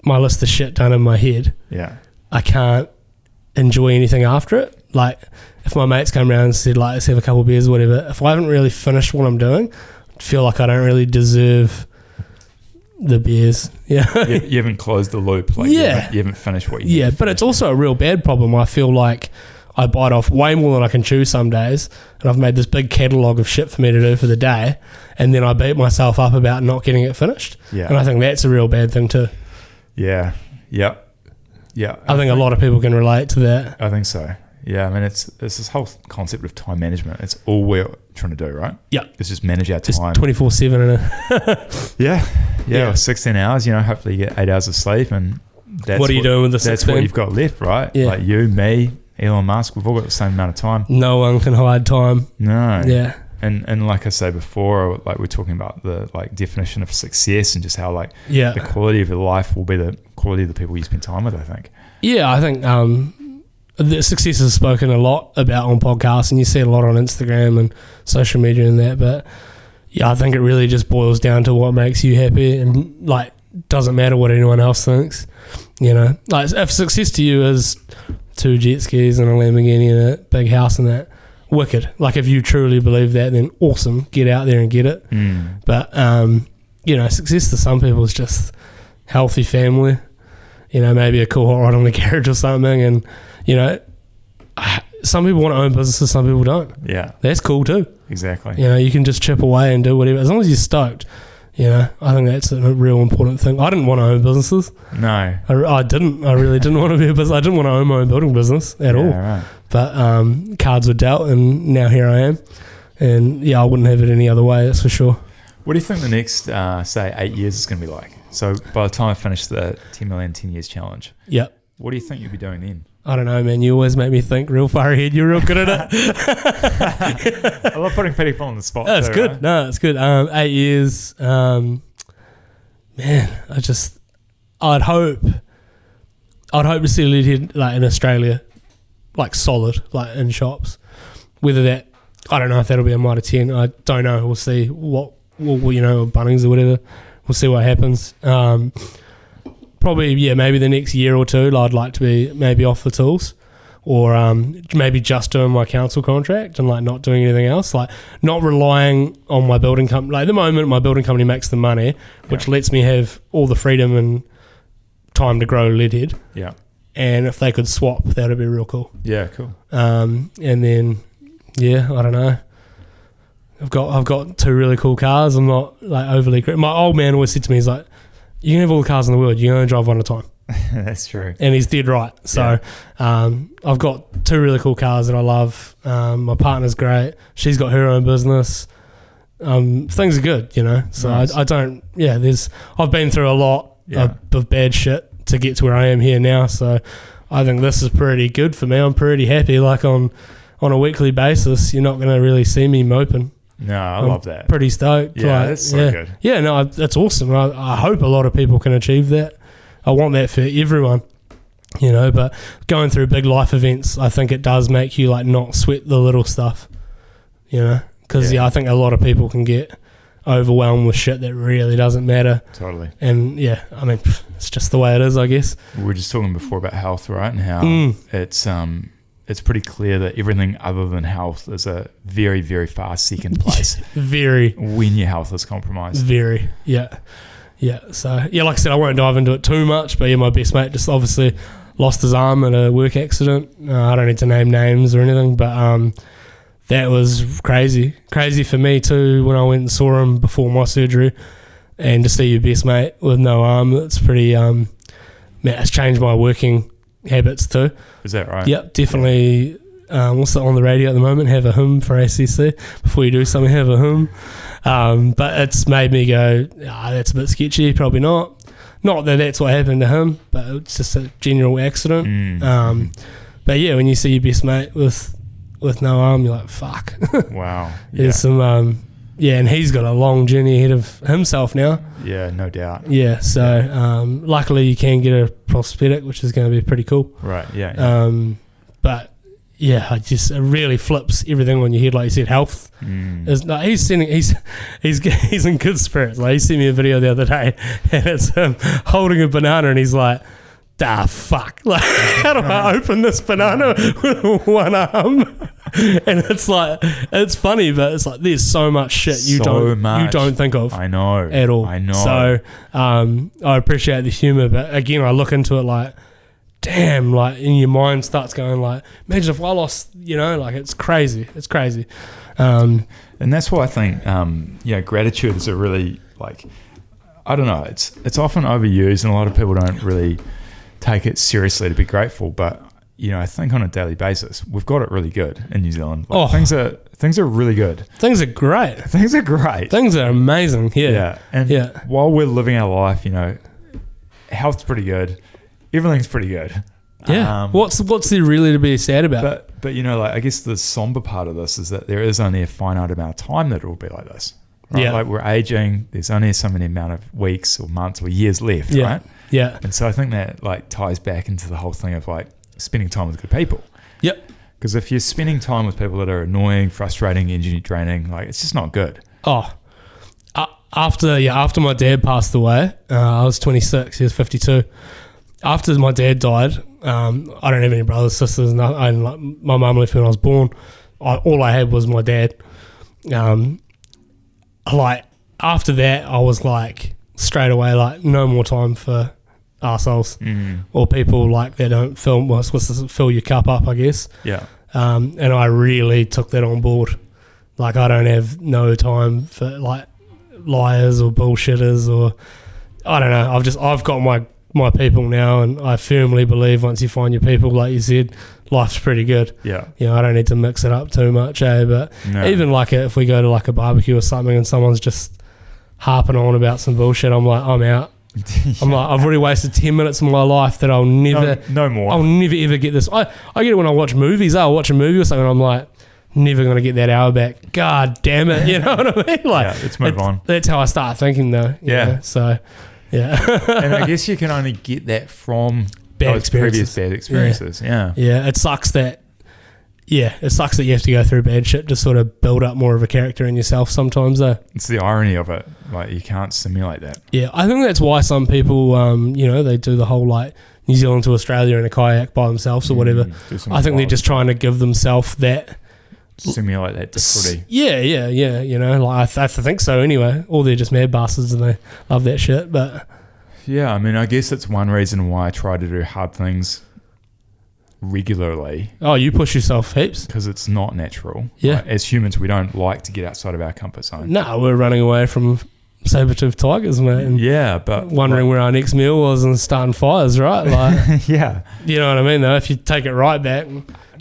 my list of shit done in my head, I can't enjoy anything after it. Like, if my mates come around and said, like, let's have a couple of beers or whatever, if I haven't really finished what I'm doing, I feel like I don't really deserve the beers. Yeah. You haven't closed the loop. Like, you haven't finished what you need. Yeah, but it's also a real bad problem. I feel like I bite off way more than I can chew some days, and I've made this big catalogue of shit for me to do for the day, and then I beat myself up about not getting it finished. Yeah. And I think that's a real bad thing too. Yeah. I think a lot of people can relate to that. I think so. Yeah, I mean, it's this whole concept of time management. It's all we're trying to do, right? Yeah. It's just manage our Just time. 24/7. Yeah. 16 hours, you know, hopefully you get 8 hours of sleep, and that's what are you doing with the 16? That's what you've got left, right? Yeah. Like you, me, Elon Musk, we've all got the same amount of time. No one can hide time. No. Yeah. And like I say before, like we're talking about the like definition of success and just how like the quality of your life will be the quality of the people you spend time with, I think. Yeah, I think the success is spoken a lot about on podcasts, and you see it a lot on Instagram and social media and that, but yeah, I think it really just boils down to what makes you happy, and like doesn't matter what anyone else thinks, you know. Like if success to you is 2 jet skis and a Lamborghini and a big house and that, wicked. Like if you truly believe that, then awesome, get out there and get it. But you know, success to some people is just healthy family, you know, maybe a cool hot rod on the garage or something, and you know, some people want to own businesses, some people don't. Yeah, that's cool too. Exactly. You know, you can just chip away and do whatever as long as you're stoked. You know, I think that's a real important thing. I didn't want to own businesses. No, I didn't. I really didn't want to be a business. I didn't want to own my own building business at all. Right. But cards were dealt, and now here I am. And yeah, I wouldn't have it any other way. That's for sure. What do you think the next, say, 8 years is going to be like? So by the time I finish the 10 million 10 years challenge, what do you think you'll be doing then? I don't know, man. You always make me think real far ahead. You're real good at it. I love putting people on the spot. That's good. Right? No, it's good. 8 years. Man, I'd hope to see Lead Head like in Australia, like solid, like in shops. Whether that, I don't know if that'll be a Mitre 10. I don't know. We'll see what you know, Bunnings or whatever. We'll see what happens. Probably, maybe the next year or two, I'd like to be maybe off the tools, or maybe just doing my council contract and like not doing anything else, like not relying on my building company. Like at the moment, my building company makes the money, which lets me have all the freedom and time to grow Leadhead. Yeah. And if they could swap, that'd be real cool. Yeah, cool. And then, I don't know. I've got 2 really cool cars. I'm not like overly. My old man always said to me, he's like, you can have all the cars in the world, you can only drive one at a time. That's true. And he's dead right. So I've got 2 really cool cars that I love. My partner's great. She's got her own business. Things are good, you know. So nice. I've been through a lot of bad shit to get to where I am here now. So I think this is pretty good for me. I'm pretty happy. Like on a weekly basis, you're not going to really see me moping. No, I love that. Pretty stoked. Yeah, that's so good. Yeah, no, that's awesome. I hope a lot of people can achieve that. I want that for everyone, you know, but going through big life events, I think it does make you like not sweat the little stuff, you know, because I think a lot of people can get overwhelmed with shit that really doesn't matter. Totally. And I mean, it's just the way it is, I guess. We were just talking before about health, right? And how it's pretty clear that everything other than health is a very, very far second place. Very. When your health is compromised. Very. Yeah. So, like I said, I won't dive into it too much, but my best mate just obviously lost his arm in a work accident. I don't need to name names or anything, but that was crazy. Crazy for me too when I went and saw him before my surgery, and to see your best mate with no arm, it's pretty, it's changed my working habits too. Is that right? Yep, definitely. Also on the radio at the moment, have a hymn for ACC. Before you do something, have a hymn. But it's made me go, that's a bit sketchy, probably not. Not that that's what happened to him, but it's just a general accident. But yeah, when you see your best mate with no arm, you're like, fuck. Wow. There's some, and he's got a long journey ahead of himself now. Yeah, no doubt. Yeah, so luckily you can get a prosthetic, which is going to be pretty cool. Right, yeah. But yeah, it really flips everything on your head, like you said. Health is no, he's in good spirits. Like, he sent me a video the other day, and it's him holding a banana, and he's like, fuck, like, how do I open this banana with one arm? And it's like, it's funny, but it's like there's so much shit you don't think of. I know at all. I know. So I appreciate the humor, but again, I look into it like, damn, like, in your mind starts going like, imagine if I lost, like, it's crazy. And that's why I think gratitude is a really, like, I don't know, it's often overused, and a lot of people don't really take it seriously to be grateful, but I think on a daily basis we've got it really good in New Zealand. Like, things are really good. Things are great. Things are amazing. And while we're living our life, health's pretty good. Everything's pretty good. Yeah. What's there really to be sad about? But like, I guess the somber part of this is that there is only a finite amount of time that it will be like this. Right? Yeah. Like, we're aging. There's only so many amount of weeks or months or years left, right? Yeah. And so I think that, like, ties back into the whole thing of, like, spending time with good people. Yep. Because if you're spending time with people that are annoying, frustrating, energy draining, like, it's just not good. After my dad passed away, I was 26. He was 52. After my dad died, I don't have any brothers, sisters. My mum left when I was born. All I had was my dad. Like, after that, I was like, straight away, like, no more time for arseholes or people like that don't fill your cup up, I guess. Yeah. And I really took that on board. Like, I don't have no time for, like, liars or bullshitters, or I don't know. I've got my people now, and I firmly believe once you find your people, like you said, life's pretty good. Yeah. I don't need to mix it up too much, but even like if we go to like a barbecue or something and someone's just harping on about some bullshit, I'm like, I'm out. I'm like, I've already wasted 10 minutes of my life that I'll never no more. I'll never ever get this. I get it when I watch movies. I'll watch a movie or something, and I'm like, never going to get that hour back. God damn it. You know what I mean? Like, let's move on. That's how I start thinking though. Yeah. So, yeah. And I guess you can only get that from previous bad experiences. Yeah. It sucks that you have to go through bad shit to sort of build up more of a character in yourself sometimes though. It's the irony of it. Like, you can't simulate that. Yeah. I think that's why some people, they do the whole like New Zealand to Australia in a kayak by themselves or whatever. I think they're just trying to give themselves that. Simulate that difficulty. Yeah. Like, I think so anyway. Or they're just mad bastards and they love that shit. But yeah, I mean, I guess that's one reason why I try to do hard things regularly. Oh, you push yourself heaps? Because it's not natural. Yeah. Like, as humans, we don't like to get outside of our comfort zone. No, we're running away from saber-toothed tigers, mate. And but wondering where our next meal was and starting fires, right? Like, yeah. You know what I mean, though? If you take it right back.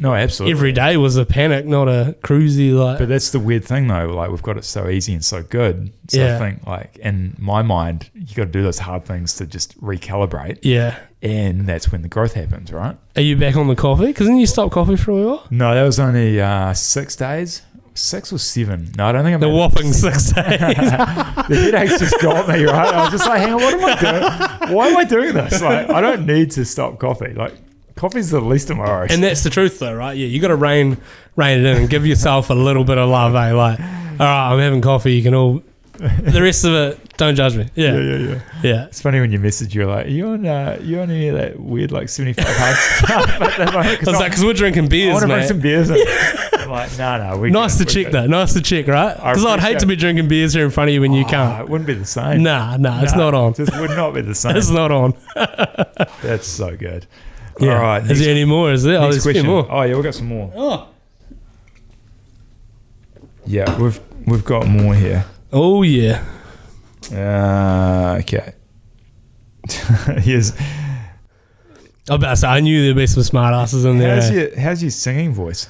No, absolutely. Every day was a panic, not a cruisy, like. But that's the weird thing, though. Like, we've got it so easy and so good. So I think, like, in my mind, you got to do those hard things to just recalibrate. Yeah. And that's when the growth happens, right? Are you back on the coffee? Because didn't you stop coffee for a while? No, that was only 6 days. 6 or 7. No, I don't think I'm... The whopping 6 days. The headaches just got me, right? I was just like, hang on, what am I doing? Why am I doing this? Like, I don't need to stop coffee. Like, Coffee's the least of my worries. And that's the truth, though, right? Yeah, you got to rein it in and give yourself a little bit of love, eh? Like, all right, I'm having coffee. You can all. The rest of it, don't judge me. Yeah. It's funny when you message, you're like, you on any of that weird like 75 hard stuff? I was like, because we're drinking beers, I want to mate. bring some beers in. I'm like, no. Nice to check, though. Nice to check, right? Because I'd hate to be drinking beers here in front of you when you can't. It wouldn't be the same. Nah, it's not on. It just would not be the same. It's not on. That's so good. Yeah. All right. Is there any more? Is there? Next There's a few question. more. Oh, yeah, we've got some more. Oh. Yeah, we've got more here. Oh, yeah. Okay. Here's. I about to say, I knew there'd be some smart asses in there. How's your singing voice?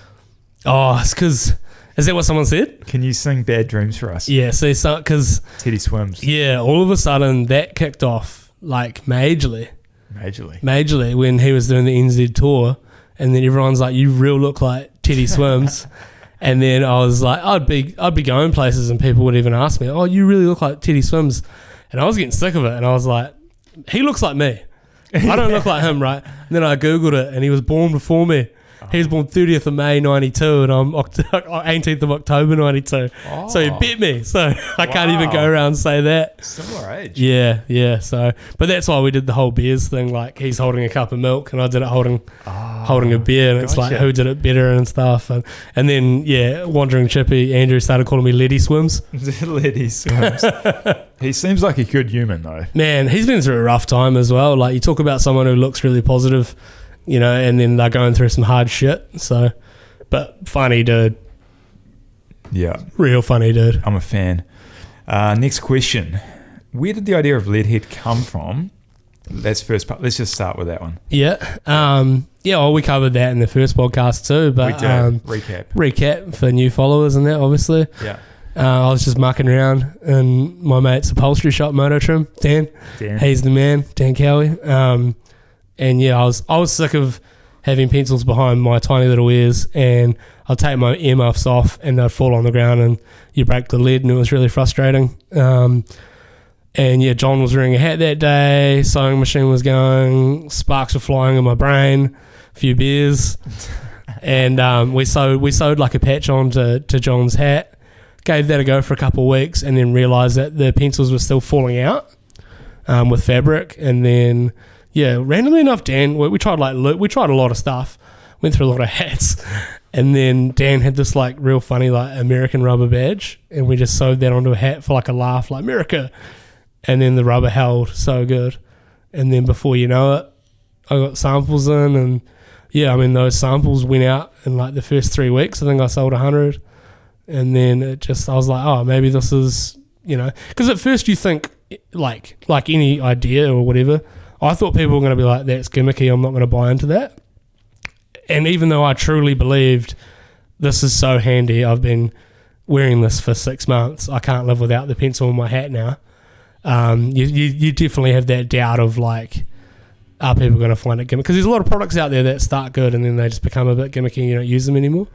Oh, it's because... Is that what someone said? Can you sing Bad Dreams for us? Yeah, see, because... Teddy Swims. Yeah, all of a sudden, that kicked off, like, majorly when he was doing the NZ tour, and then everyone's like, you real look like Teddy Swims. And then I was like, I'd be going places and people would even ask me, oh, you really look like Teddy Swims. And I was getting sick of it. And I was like, he looks like me. I don't look like him, right? And then I Googled it and he was born before me. He was born 30th of May 92 and I'm 18th of October 92. Oh. So he beat me. So I can't even go around and say that. Similar age. Yeah. So, but that's why we did the whole beers thing. Like he's holding a cup of milk and I did it holding a beer. And it's like who did it better and stuff. And then, Wandering Chippy, Andrew started calling me Letty Swims. Letty Swims. He seems like a good human though. Man, he's been through a rough time as well. Like you talk about someone who looks really positive, you know, and then they're going through some hard shit. So, but funny dude. Yeah. Real funny dude. I'm a fan. Next question. Where did the idea of Leadhead come from? That's first part. Let's just start with that one. Yeah. Well, we covered that in the first podcast too. But we did. Recap for new followers and that, obviously. Yeah. I was just mucking around in my mate's upholstery shop, Moto Trim. Dan. He's the man, Dan Cowie. And yeah, I was sick of having pencils behind my tiny little ears, and I'd take my earmuffs off and they'd fall on the ground and you break the lead, and it was really frustrating. And yeah, John was wearing a hat that day, sewing machine was going, sparks were flying in my brain, a few beers, and we sewed like a patch onto John's hat, gave that a go for a couple of weeks, and then realised that the pencils were still falling out with fabric, and then. Yeah, randomly enough, Dan, we tried a lot of stuff, went through a lot of hats, and then Dan had this like real funny like American rubber badge, and we just sewed that onto a hat for like a laugh, like America, and then the rubber held so good, and then before you know it, I got samples in, and yeah, I mean those samples went out in like the first 3 weeks. I think I sold 100, and then I was like, oh, maybe this is, you know, because at first you think like any idea or whatever. I thought people were going to be like, that's gimmicky, I'm not going to buy into that. And even though I truly believed this is so handy, I've been wearing this for 6 months, I can't live without the pencil in my hat now. You definitely have that doubt of like, are people going to find it gimmicky? Because there's a lot of products out there that start good and then they just become a bit gimmicky and you don't use them anymore.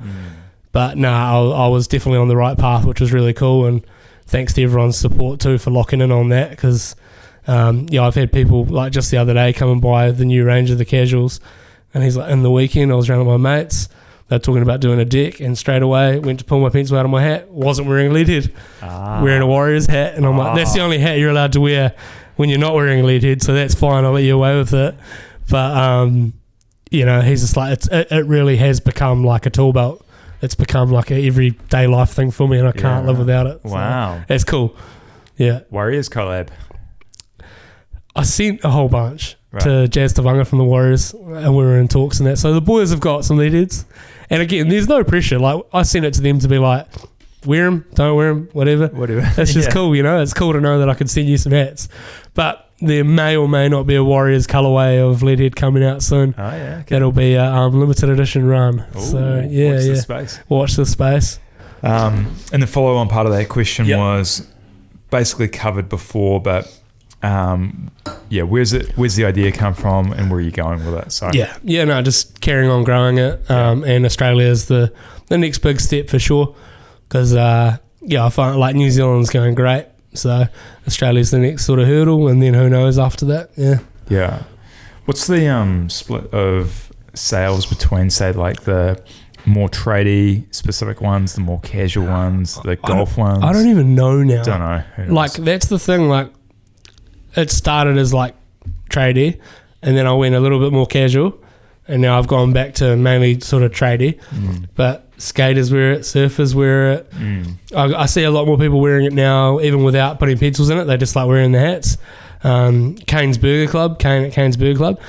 But no, I was definitely on the right path, which was really cool. And thanks to everyone's support too for locking in on that, because I've had people like just the other day come and buy the new range of the casuals, and he's like, in the weekend I was around with my mates, they're talking about doing a deck, and straight away went to pull my pencil out of my hat, wasn't wearing a lead head, wearing a Warriors hat, and I'm like, that's the only hat you're allowed to wear when you're not wearing a lead head, so that's fine, I'll let you away with it. But you know, he's just like, it really has become like a tool belt. It's become like a everyday life thing for me, and I can't live without it. Wow. So it's cool. Yeah. Warriors collab. I sent a whole bunch to Jazz Tavanga from the Warriors, and we were in talks and that. So the boys have got some lead heads. And again, there's no pressure. Like, I sent it to them to be like, wear them, don't wear them, whatever. That's just cool, you know. It's cool to know that I can send you some hats. But there may or may not be a Warriors colourway of lead head coming out soon. Oh, yeah. Okay. That'll be a limited edition run. Ooh, so, yeah. Watch the space. Watch the space. And the follow-on part of that question was basically covered before, but... where's the idea come from and where are you going with it? So just carrying on growing it, and Australia is the next big step for sure, because I find like New Zealand's going great, so Australia's the next sort of hurdle, and then who knows after that. What's the split of sales between, say, like the more tradie specific ones, the more casual ones, the golf ones? I don't even know now. Don't know. Who knows? Like, that's the thing. Like, it started as like tradie, and then I went a little bit more casual, and now I've gone back to mainly sort of tradie. But skaters wear it, surfers wear it. I see a lot more people wearing it now, even without putting pencils in it. They just like wearing the hats. Kane's Burger Club, Kane at Kane's Burger Club,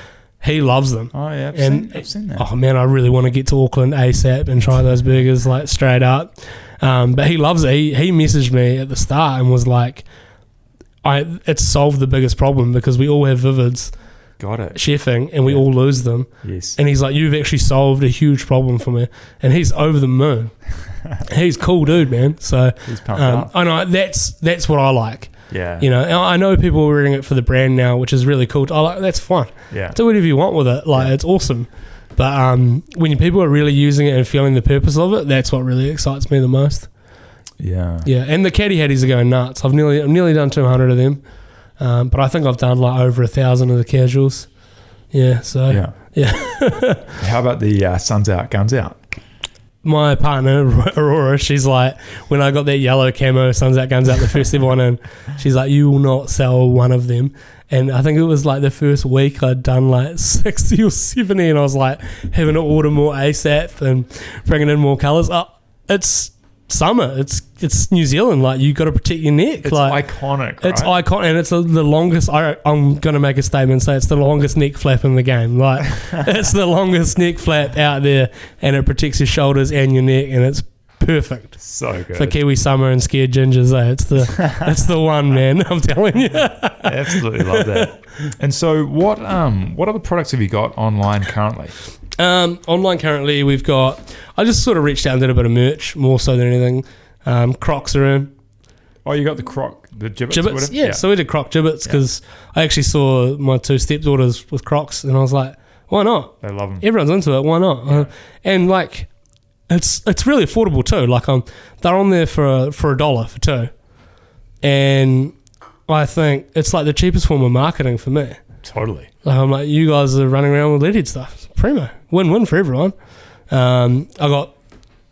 he loves them. Oh yeah, I've seen that. Oh man, I really want to get to Auckland ASAP and try those burgers like straight up. But he loves it. He messaged me at the start and was like, it's solved the biggest problem because we all have Vivids. Got it. Chefing, and we all lose them. Yes. And he's like, you've actually solved a huge problem for me. And he's over the moon. He's cool dude, man. So he's pumped up. I know that's what I like. Yeah. You know, I know people are wearing it for the brand now, which is really cool. I like, that's fine. Yeah. Do whatever you want with it. Like, it's awesome. But when people are really using it and feeling the purpose of it, that's what really excites me the most. Yeah. Yeah. And the caddy hatties are going nuts. I've nearly done 200 of them. But I think I've done like over 1,000 of the casuals. Yeah, so yeah. How about the Suns Out, Guns Out? My partner Aurora, she's like, when I got that yellow camo Suns Out, Guns Out, the first ever one in, she's like, you will not sell one of them. And I think it was like the first week I'd done like 60 or 70, and I was like having to order more ASAP and bringing in more colours. It's summer, it's New Zealand, like you got to protect your neck. It's like, iconic, it's iconic, and it's the longest. I'm going to make a statement and say it's the longest neck flap in the game. Like, it's the longest neck flap out there, and it protects your shoulders and your neck, and it's perfect. So good for Kiwi summer and scared gingers. It's the one, man. I'm telling you. Absolutely love that. And so, what other products have you got online currently? Online currently, we've got. I just sort of reached out and did a bit of merch, more so than anything. Crocs are in. Oh, you got the gibbets? Yeah. So we did Croc gibbets because I actually saw my two stepdaughters with Crocs, and I was like, why not? They love them. Everyone's into it. Why not? Yeah. And like, it's really affordable too. Like, they're on there for $1 for two, and I think it's like the cheapest form of marketing for me. Totally. Like, I'm like, you guys are running around with leadhead stuff. It's primo. Win-win for everyone. I got,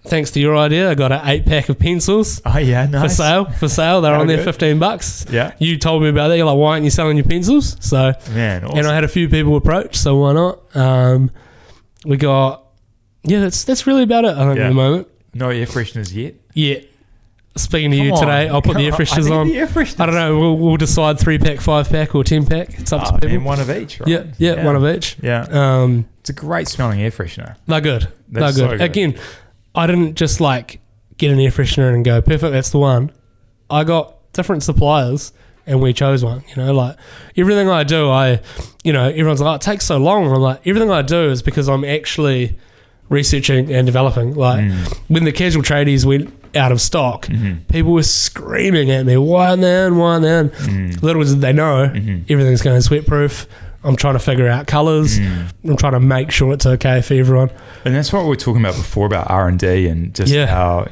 thanks to your idea, I got an 8-pack of pencils. Oh yeah, nice. For sale. They're on there $15. Yeah. You told me about that. You're like, why aren't you selling your pencils? So, man, awesome. And I had a few people approach, so why not? We got, that's really about it, I think, at the moment. No air fresheners yet? Yeah. Speaking to you today, I'll put the air fresheners on. The air fresheners. I don't know. We'll decide 3-pack, 5-pack, or 10-pack. It's up to people. And one of each, right? Yeah, one of each. Yeah. It's a great smelling air freshener. They're good. They're so good. Again, I didn't just like get an air freshener and go, perfect, that's the one. I got different suppliers and we chose one. You know, like everything I do, everyone's like, it takes so long. I'm like, everything I do is because I'm actually researching and developing. Like when the casual tradies went out of stock, people were screaming at me, why then? Little did they know, everything's going sweat-proof. I'm trying to figure out colours. I'm trying to make sure it's okay for everyone. And that's what we were talking about before about R&D and just how,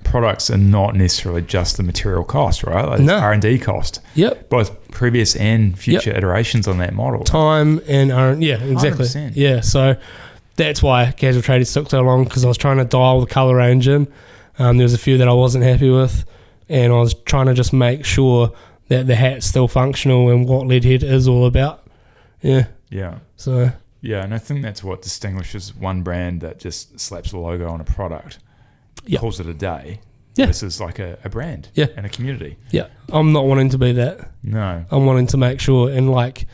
products are not necessarily just the material cost, right? Like no. R&D cost. Yep. Both previous and future iterations on that model. Time and R&D. Yeah, exactly. 100%. Yeah, so that's why casual tradies took so long, because I was trying to dial the colour range in. There was a few that I wasn't happy with, and I was trying to just make sure that the hat's still functional and what Leadhead is all about. Yeah. Yeah. So. Yeah, and I think that's what distinguishes one brand that just slaps a logo on a product, calls it a day, versus like a brand and a community. Yeah. I'm not wanting to be that. No. I'm wanting to make sure, and like,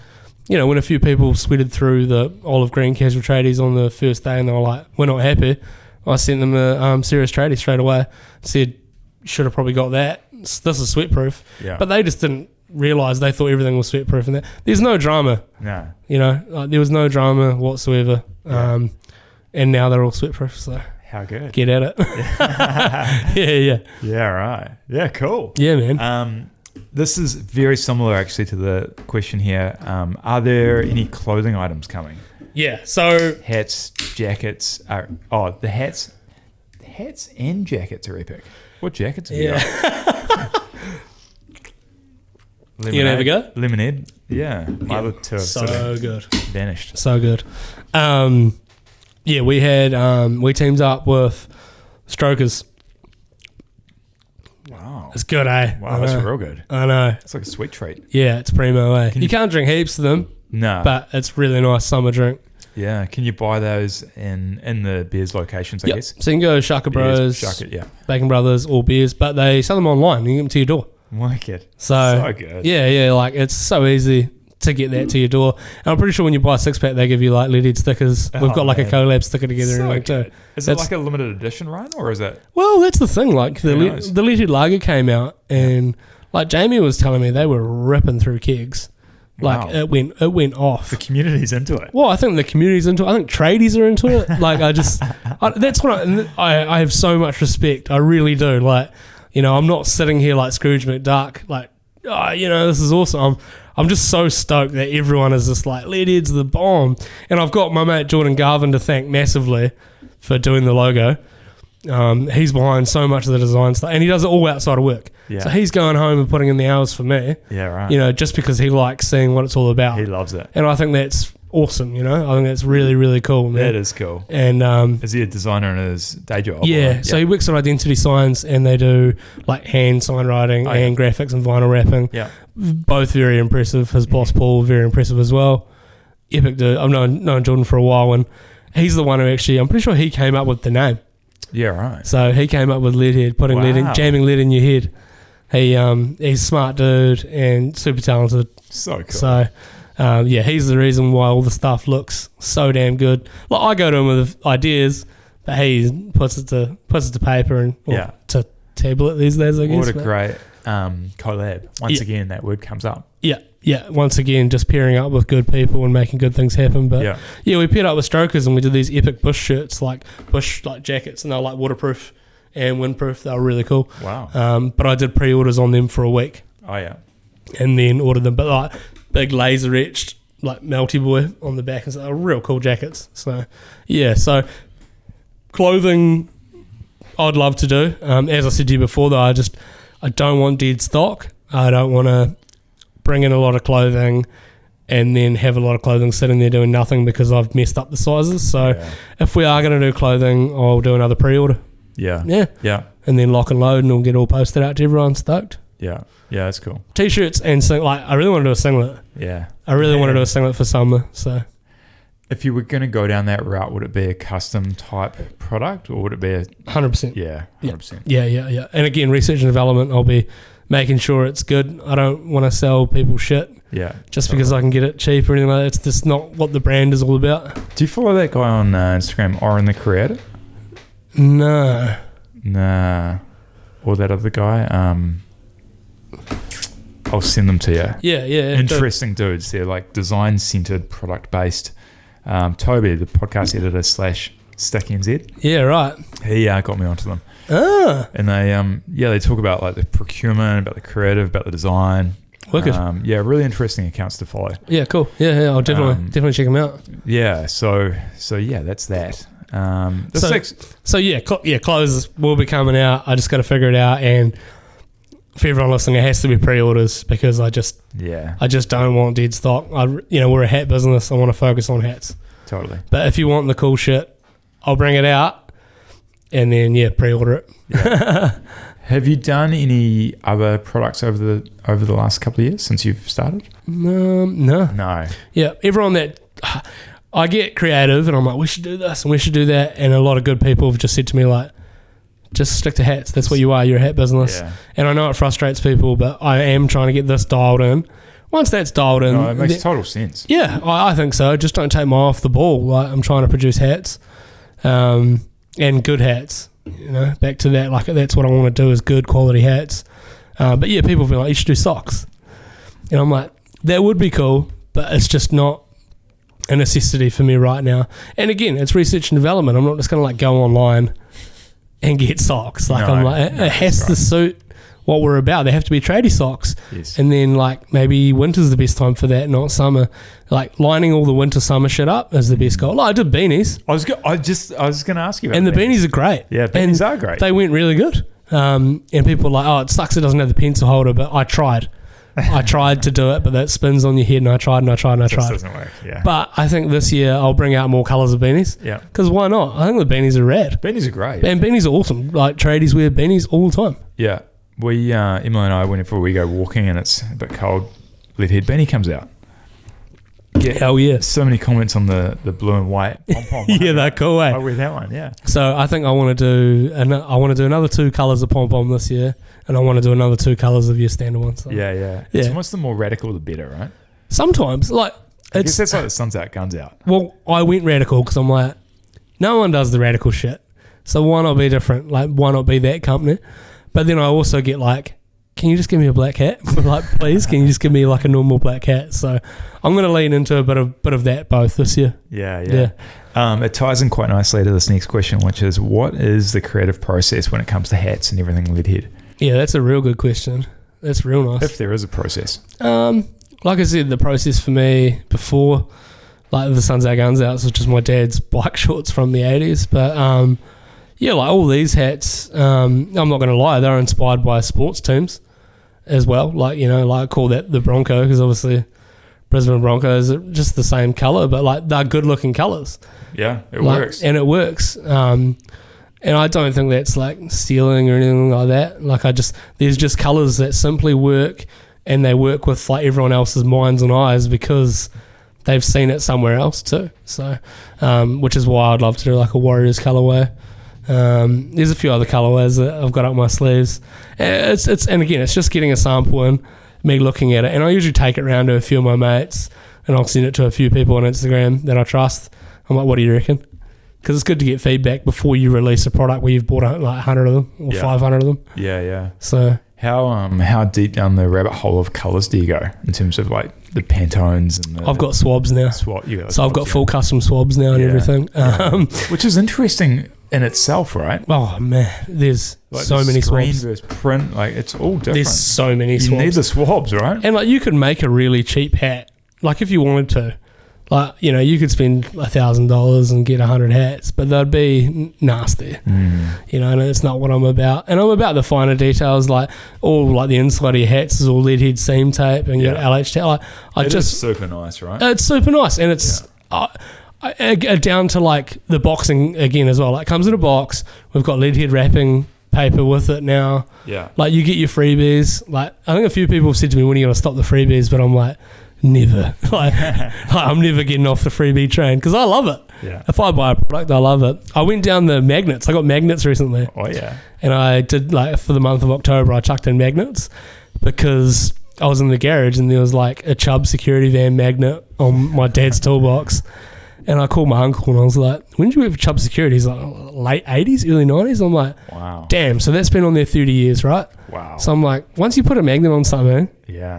when a few people sweated through the olive green casual tradies on the first day and they were like, we're not happy, I sent them a serious tradie straight away, said, should have probably got that. This is sweat-proof. Yeah. But they just didn't realise, they thought everything was sweat-proof, and that there's no drama. No. There was no drama whatsoever. Yeah. And now they're all sweat-proof, so how good. Get at it. Yeah. Yeah, right. Yeah, cool. Yeah, man. This is very similar actually to the question here. Are there any clothing items coming? Yeah, so hats, jackets the hats and jackets are epic. What jackets have you got? Lemonade. You gonna have a go? Lemonade. Yeah. My other two have so good. vanished. So good. Yeah, we teamed up with Strokers. Wow. It's good, eh? Wow, that's real good. I know. It's like a sweet treat. Yeah, it's primo, eh? You can't drink heaps of them, No. but it's really nice summer drink. Yeah. Can you buy those in the beers locations, I Yep. guess? So you can go to Shaka Bros, Shaka, yeah. Bacon Brothers, all beers, but they sell them online. You can get them to your door. Wicked. So good. yeah, like it's so easy to get that to your door. And I'm pretty sure when you buy a 6-pack, they give you like Leadhead stickers. We've got like a collab sticker together and everything too. Is it like a limited edition run, or is it? Well, that's the thing. Like the Who knows? Leadhead Lager came out, and like Jamie was telling me, they were ripping through kegs. Like Wow. it went off. The community's into it. Well, I think the community's into it. I think tradies are into it. Like that's what I have so much respect. I really do. Like, you know, I'm not sitting here like Scrooge McDuck. Like, oh, you know, this is awesome. I'm just so stoked that everyone is just like, Leadhead's the bomb. And I've got my mate Jordan Garvin to thank massively for doing the logo. He's behind so much of the design stuff, and he does it all outside of work. Yeah. So he's going home and putting in the hours for me. Yeah, right. You know, just because he likes seeing what it's all about. He loves it. And I think that's awesome, you know? I think that's really, really cool, man. That is cool. And is he a designer in his day job? yeah, or? so he works at Identity Signs, and they do like hand sign writing and graphics and vinyl wrapping. Yeah. Both very impressive. His boss, Paul, very impressive as well. Epic dude. I've known Jordan for a while, and he's the one who actually, I'm pretty sure he came up with the name. Yeah, right. So he came up with Leadhead, putting jamming lead in your head. He's a smart dude and super talented. So cool. So, he's the reason why all the stuff looks so damn good. Like, I go to him with ideas, but he puts it to paper and to tablet these days, I guess. What a great collab. Once again, that word comes up. Yeah. Once again, just pairing up with good people and making good things happen. But we paired up with Strokers, and we did these epic bush shirts, like bush like jackets, and they're like waterproof and windproof. They were really cool. Wow. But I did pre-orders on them for a week. Oh yeah. And then ordered them, but like big laser etched like Melty Boy on the back, and so they're real cool jackets. So yeah, so clothing I'd love to do. As I said to you before, though, I don't want dead stock. I don't want to bring in a lot of clothing and then have a lot of clothing sitting there doing nothing because I've messed up the sizes. So if we are going to do clothing, I'll do another pre-order. Yeah. And then lock and load, and we'll get it all posted out to everyone. Stoked. Yeah, that's cool. T-shirts and I really want to do a singlet. Yeah. I really want to do a singlet for summer. So if you were going to go down that route, would it be a custom type product, or would it be a 100%? Yeah, 100%. Yeah. And again, research and development, I'll be making sure it's good. I don't want to sell people shit. Yeah. Just because I can get it cheap or anything like that. It's just not what the brand is all about. Do you follow that guy on Instagram, Oren the Creator? No. Nah. Or that other guy? I'll send them to you. Yeah. Interesting dudes. They're like design-centered, product-based. Toby, the podcast editor / StickNZ. Yeah, right. He got me onto them. And they talk about like the procurement, about the creative, about the design. Wicked. Really interesting accounts to follow. Yeah, cool. Yeah, I'll definitely check them out. Yeah, so that's that. Clothes will be coming out. I just got to figure it out, and for everyone listening, it has to be pre-orders because I just don't want dead stock. We're a hat business. I want to focus on hats. Totally. But if you want the cool shit, I'll bring it out, and then pre-order it. Yeah. Have you done any other products over the last couple of years since you've started? No. Yeah, everyone that I get creative, and I'm like, we should do this and we should do that, and a lot of good people have just said to me like, just stick to hats. That's what you are. You're a hat business. Yeah. And I know it frustrates people, but I am trying to get this dialed in. Once that's dialed in, it makes total sense. Yeah, I think so. Just don't take my eye off the ball. Like, I'm trying to produce hats, and good hats. Back to that. Like, that's what I want to do is good quality hats. But yeah, people feel like you should do socks, and I'm like, that would be cool, but it's just not a necessity for me right now. And again, it's research and development. I'm not just going to like go online and get socks. Like, it has to suit what we're about. They have to be tradie socks. Yes. And then like maybe winter's the best time for that, not summer. Like lining all the winter summer shit up is the best goal. Like, I did beanies. I was going to ask you about and the beanies are great. Yeah, beanies are great. They went really good. And people were like, oh, it sucks it doesn't have the pencil holder, but I tried. I tried to do it, but that spins on your head, and I tried. Just doesn't work. Yeah. But I think this year I'll bring out more colours of beanies. Yeah. Because why not? I think the beanies are rad. Beanies are great. And beanies are awesome. Like tradies wear beanies all the time. Yeah. We, Emily and I, whenever we go walking and it's a bit cold, Leadhead beanie comes out. Hell yeah. So many comments on the blue and white pom-pom. Yeah, they're cool, eh? I wear that one, yeah. So I think I want to do another 2 colours of pom-pom this year, and I want to do another 2 colours of your standard one. So. Yeah. It's almost the more radical, the better, right? Sometimes, like... I guess that's like the sun's out, guns out. Well, I went radical because I'm like, no one does the radical shit. So why not be different? Like, why not be that company? But then I also get like, can you just give me a black hat? Like, please, can you just give me like a normal black hat? So I'm going to lean into a bit of that both this year. Yeah. It ties in quite nicely to this next question, which is, what is the creative process when it comes to hats and everything Leadhead? Yeah, that's a real good question. That's real nice. If there is a process. Like I said, the process for me before, like the Suns Out Guns Out, was just my dad's bike shorts from the 80s. But yeah, like all these hats, I'm not going to lie, they're inspired by sports teams as well. Like, you know, like I call that the Bronco, because obviously Brisbane Broncos are just the same colour, but like they're good looking colours. Yeah, it works. And it works. And I don't think that's like stealing or anything like that. Like there's just colours that simply work, and they work with like everyone else's minds and eyes because they've seen it somewhere else too. So, which is why I'd love to do like a Warriors colourway. There's a few other colourways that I've got up my sleeves. And again, it's just getting a sample in, me looking at it, and I usually take it around to a few of my mates, and I'll send it to a few people on Instagram that I trust. I'm like, what do you reckon? Because it's good to get feedback before you release a product where you've bought like 100 of them or 500 of them. Yeah. So how deep down the rabbit hole of colours do you go in terms of like the Pantones and I've got swabs now. I've got full custom swabs now and everything. Which is interesting in itself, right? Oh man, there's like so many screen swabs. Versus print, like it's all different. There's so many swabs. You need the swabs, right? And like you could make a really cheap hat, like if you wanted to. Like, you know, you could spend $1,000 and get 100 hats, but they'd be nasty. You know, and it's not what I'm about. And I'm about the finer details, like all like the inside of your hats is all Leadhead seam tape and your LH tape. Like, it is super nice, right? It's super nice, and it's down to like the boxing again as well. Like, it comes in a box. We've got Leadhead wrapping paper with it now. Yeah. Like, you get your freebies. Like, I think a few people have said to me, when are you going to stop the freebies? But I'm like, never. like I'm never getting off the freebie train because I love it. Yeah. If I buy a product, I love it. I went down the magnets. I got magnets recently. Oh yeah. And I did like for the month of October, I chucked in magnets because I was in the garage and there was like a Chubb security van magnet on my dad's toolbox. And I called my uncle and I was like, when did you work for Chubb Security? He's like, late 80s, early 90s. I'm like, wow. Damn, so that's been on there 30 years, right? Wow. So I'm like, once you put a magnet on something,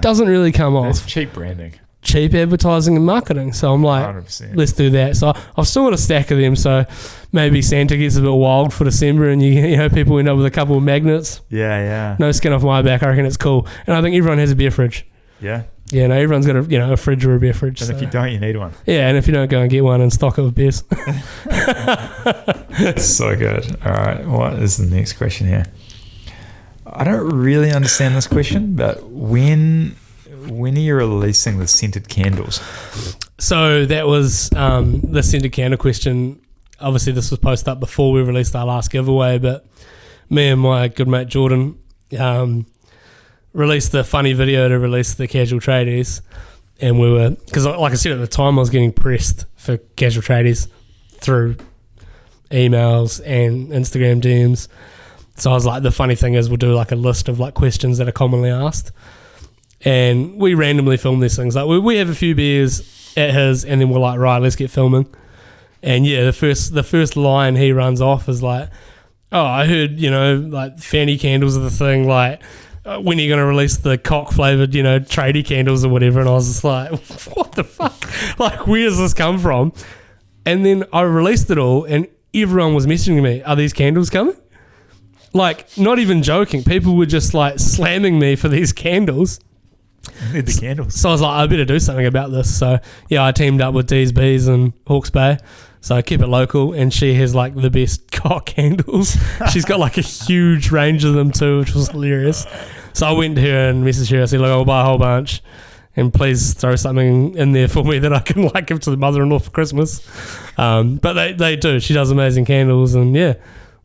doesn't really come off. It's cheap branding. Cheap advertising and marketing. So I'm like, 100%. Let's do that. So I've still got a stack of them. So maybe Santa gets a bit wild for December and you know people end up with a couple of magnets. Yeah. No skin off my back. I reckon it's cool. And I think everyone has a beer fridge. Yeah. Yeah, no, everyone's got a fridge or a beer fridge. And if you don't, you need one. Yeah, and if you don't, go and get one and stock it with beers. So good. All right, what is the next question here? I don't really understand this question, but when are you releasing the scented candles? So that was the scented candle question. Obviously, this was posted up before we released our last giveaway, but me and my good mate Jordan released the funny video to release the casual tradies, and we were, because like I said at the time, I was getting pressed for casual tradies through emails and Instagram DMs. So I was like, the funny thing is we'll do like a list of like questions that are commonly asked, and we randomly film these things. Like we have a few beers at his, and then we're like, right, let's get filming. And yeah, the first line he runs off is like, oh, I heard, like fanny candles are the thing, like, when are you going to release the cock flavoured, tradie candles or whatever? And I was just like, what the fuck? Like, where does this come from? And then I released it all and everyone was messaging me, are these candles coming? Like, not even joking. People were just like slamming me for these candles. I need the candles. So I was like, I better do something about this. So yeah, I teamed up with D's Bees and Hawke's Bay. So I keep it local, and she has like the best cock candles. She's got like a huge range of them too, which was hilarious. So I went to her and messaged her. I said, look, I'll buy a whole bunch. And please throw something in there for me that I can like give to the mother-in-law for Christmas. But they do. She does amazing candles, and yeah,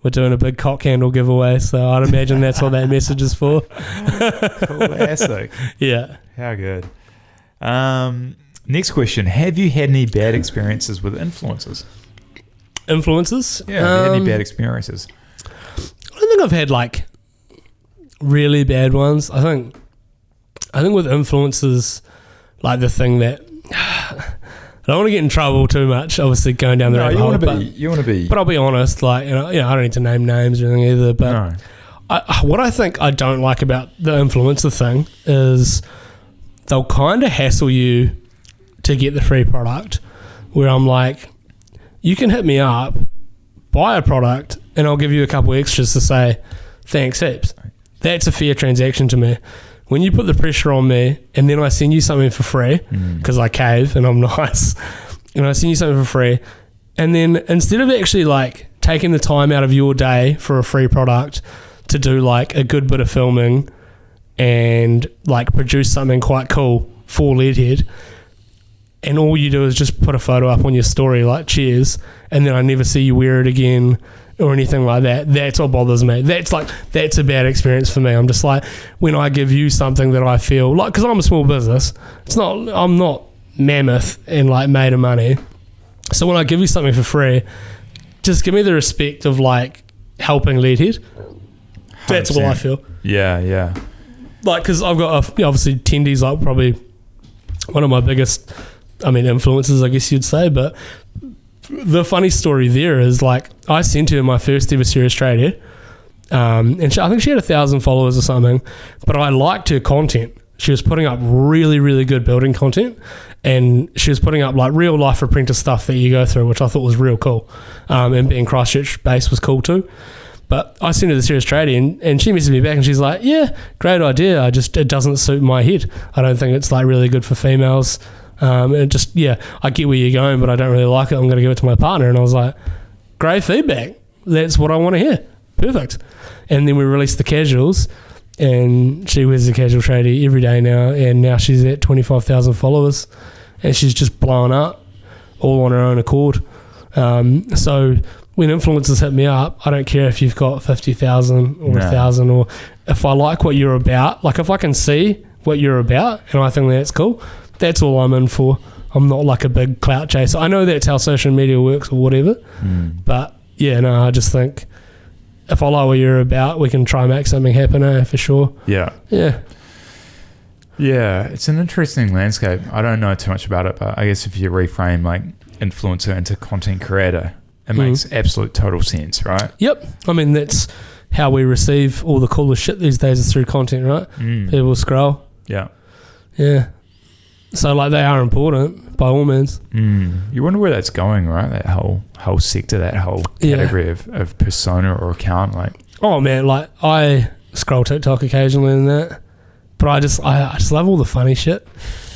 we're doing a big cock candle giveaway. So I'd imagine that's what that message is for. Classic. Yeah. How good. Next question: have you had any bad experiences with influencers? Influencers? Yeah. Have you had any bad experiences? I don't think I've had like really bad ones. I think with influencers, like the thing that I don't want to get in trouble too much. Obviously, going down the rabbit hole. You want to be. But I'll be honest. Like I don't need to name names or anything either. But No. what I think I don't like about the influencer thing is they'll kind of hassle you to get the free product. Where I'm like, you can hit me up, buy a product, and I'll give you a couple extras to say thanks heaps. That's a fair transaction to me. When you put the pressure on me and then I send you something for free because I cave and I'm nice, and I send you something for free, and then instead of actually like taking the time out of your day for a free product to do like a good bit of filming and like produce something quite cool for Leadhead, and all you do is just put a photo up on your story like cheers, and then I never see you wear it again or anything like that, that's what bothers me. That's a bad experience for me. I'm just like, when I give you something that I feel like, because I'm a small business, I'm not mammoth and like made of money, so when I give you something for free, just give me the respect of like helping Leadhead. That's 100%. what I feel. Yeah. Like, because I've got obviously Tendy's like probably one of my biggest, influencers, I guess you'd say. But the funny story there is like I sent her my first ever Serious Trader, and I think she had 1,000 followers or something. But I liked her content. She was putting up really, really good building content, and she was putting up like real life apprentice stuff that you go through, which I thought was real cool. And being Christchurch based was cool too. But I sent her the Serious Tradie, and she messaged me back and she's like, yeah, great idea. It doesn't suit my head. I don't think it's like really good for females. And just, yeah, I get where you're going, but I don't really like it. I'm going to give it to my partner. And I was like, great feedback. That's what I want to hear. Perfect. And then we released the casuals, and she wears the casual tradie every day now. And now she's at 25,000 followers, and she's just blowing up all on her own accord. So when influencers hit me up, I don't care if you've got 50,000 or 1,000, or if I like what you're about, like if I can see what you're about and I think that's cool, that's all I'm in for. I'm not like a big clout chaser. I know that's how social media works or whatever, but yeah, no, I just think if I like what you're about, we can try and make something happen, for sure. Yeah, it's an interesting landscape. I don't know too much about it, but I guess if you reframe like influencer into content creator, it makes absolute total sense, right? Yep. That's how we receive all the coolest shit these days, is through content, right? People scroll. Yeah. So like they are important by all means. You wonder where that's going, right? That whole sector, that whole category of persona or account, like. Oh man, like I scroll TikTok occasionally and that, but I just love all the funny shit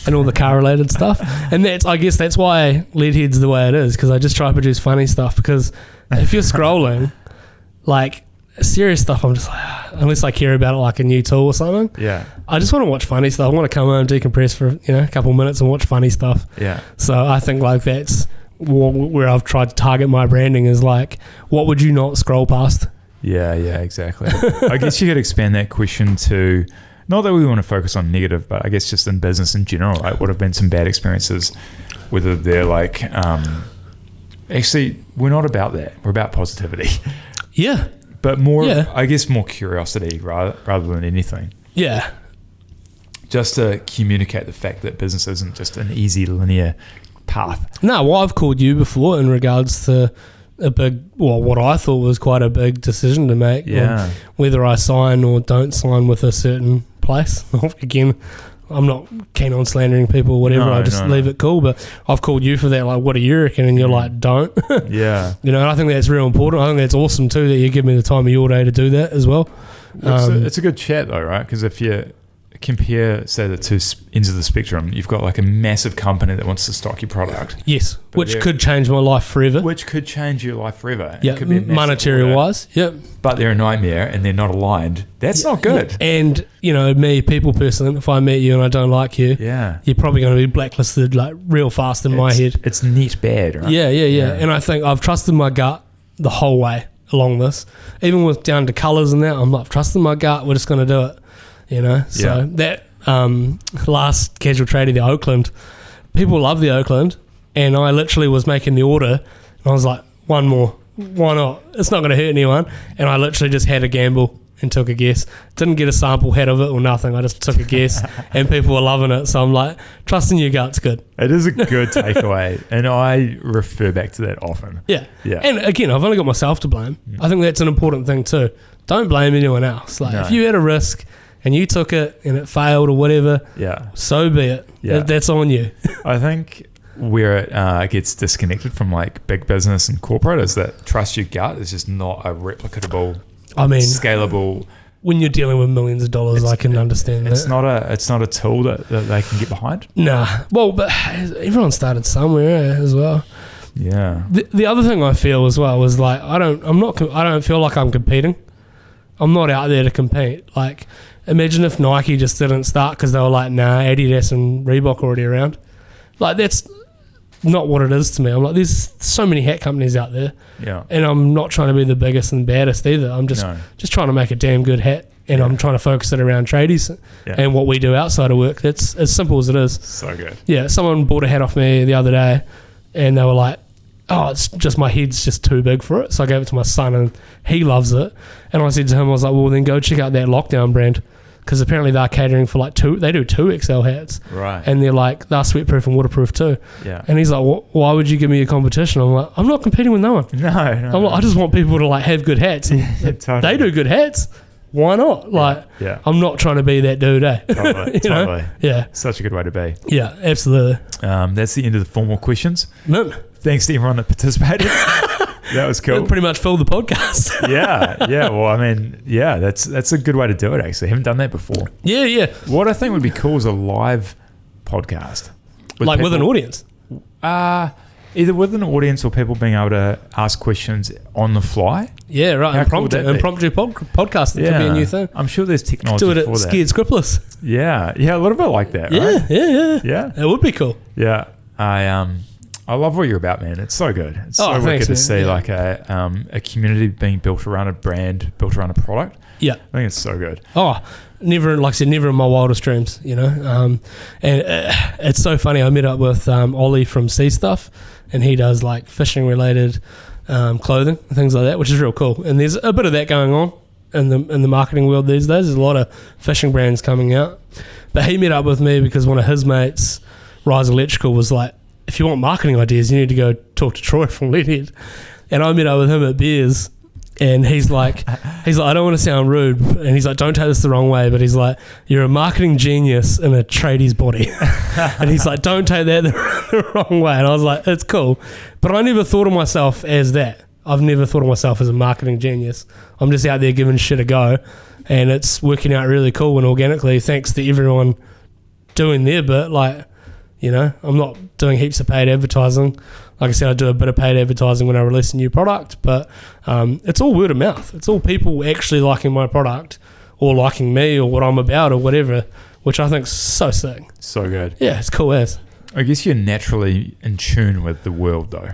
and all the car related stuff, and I guess that's why Leadhead's the way it is, because I just try to produce funny stuff. Because if you're scrolling like serious stuff, I'm just like, unless I care about it like a new tool or something, I just want to watch funny stuff. I want to come home, decompress for a couple of minutes and watch funny stuff. So I think like that's where I've tried to target my branding, is like, what would you not scroll past? Yeah, exactly. I guess you could expand that question to, not that we want to focus on negative, but I guess just in business in general, like what have been some bad experiences, whether they're like, actually we're not about that, we're about positivity. But more, I guess more curiosity rather than anything. Just to communicate the fact that business isn't just an easy linear path. No, well, I've called you before in regards to what I thought was quite a big decision to make. Whether I sign or don't sign with a certain place. Again, I'm not keen on slandering people or whatever. I just leave it cool. But I've called you for that. Like, what do you reckon? And you're like, don't. And I think that's real important. I think that's awesome too, that you give me the time of your day to do that as well. It's a good chat though, right? Because compare, say, the two ends of the spectrum. You've got like a massive company that wants to stock your product. Yes, which could change my life forever. Which could change your life forever. Yeah, monetary wise. Yep. But they're a nightmare and they're not aligned. That's not good. Yeah. And, me, people person, if I meet you and I don't like you, you're probably going to be blacklisted like real fast in my head. It's net bad, right? Yeah. And I think I've trusted my gut the whole way along this. Even with down to colours and that, I'm like, trusting my gut, we're just going to do it. So that last casual tradie, the Oakland, people love the Oakland, and I literally was making the order, and I was like, one more, why not? It's not going to hurt anyone. And I literally just had a gamble and took a guess. Didn't get a sample head of it or nothing. I just took a guess, and people were loving it. So I'm like, trusting your gut's good. It is a good takeaway, and I refer back to that often. Yeah. And again, I've only got myself to blame. I think that's an important thing too. Don't blame anyone else. Like if you had a risk and you took it and it failed or whatever, so be it. That's on you. I think where it gets disconnected from like big business and corporate is that trust your gut is just not a replicable, scalable. When you're dealing with millions of dollars, I can understand that. It's not a tool that they can get behind. Nah. Well, but everyone started somewhere as well. Yeah. The other thing I feel as well is like I don't feel like I'm competing. I'm not out there to compete. Like, imagine if Nike just didn't start because they were like, nah, Adidas and Reebok already around. Like, that's not what it is to me. I'm like, there's so many hat companies out there. Yeah. And I'm not trying to be the biggest and baddest either. I'm just trying to make a damn good hat. And I'm trying to focus it around tradies and what we do outside of work. It's as simple as it is. So good. Yeah, someone bought a hat off me the other day and they were like, oh, it's just my head's just too big for it. So I gave it to my son and he loves it. And I said to him, I was like, well, then go check out that Lockdown brand because apparently they're catering for like they do 2XL hats. Right. And they're like, they're sweatproof and waterproof too. Yeah. And he's like, why would you give me a competition? I'm like, I'm not competing with no one. No. I'm like, I just want people to like have good hats. And totally. They do good hats. Why not? Like, I'm not trying to be that dude, eh? Totally. Know? Yeah. Such a good way to be. Yeah, absolutely. That's the end of the formal questions. No. Thanks to everyone that participated. That was cool. That pretty much filled the podcast. Yeah. Well, I mean, that's a good way to do it, actually. I haven't done that before. Yeah. What I think would be cool is a live podcast. With an audience? Either with an audience or people being able to ask questions on the fly. Yeah, right. Impromptu podcasting could be a new thing. I'm sure there's technology do it for at that. Scared Scriptless. Yeah, a little bit like that, right? Yeah. It would be cool. Yeah. I love what you're about, man. It's so good. It's so wicked to see like a community being built around a brand, built around a product. Yeah. I think it's so good. Oh, never, like I said, never in my wildest dreams, and it's so funny. I met up with Ollie from Sea Stuff, and he does like fishing related clothing and things like that, which is real cool. And there's a bit of that going on in the marketing world these days. There's a lot of fishing brands coming out. But he met up with me because one of his mates, Rise Electrical, was like, if you want marketing ideas, you need to go talk to Troy from Leadhead. And I met up with him at Beers, and he's like, I don't want to sound rude, and he's like, don't take this the wrong way, but he's like, you're a marketing genius in a tradie's body. And he's like, don't take that the wrong way. And I was like, it's cool. But I never thought of myself as that. I've never thought of myself as a marketing genius. I'm just out there giving shit a go, and it's working out really cool and organically, thanks to everyone doing their bit. Like, I'm not doing heaps of paid advertising. Like I said, I do a bit of paid advertising when I release a new product, but it's all word of mouth. It's all people actually liking my product or liking me or what I'm about or whatever, which I think's so sick. So good. Yeah, it's cool as. I guess you're naturally in tune with the world, though.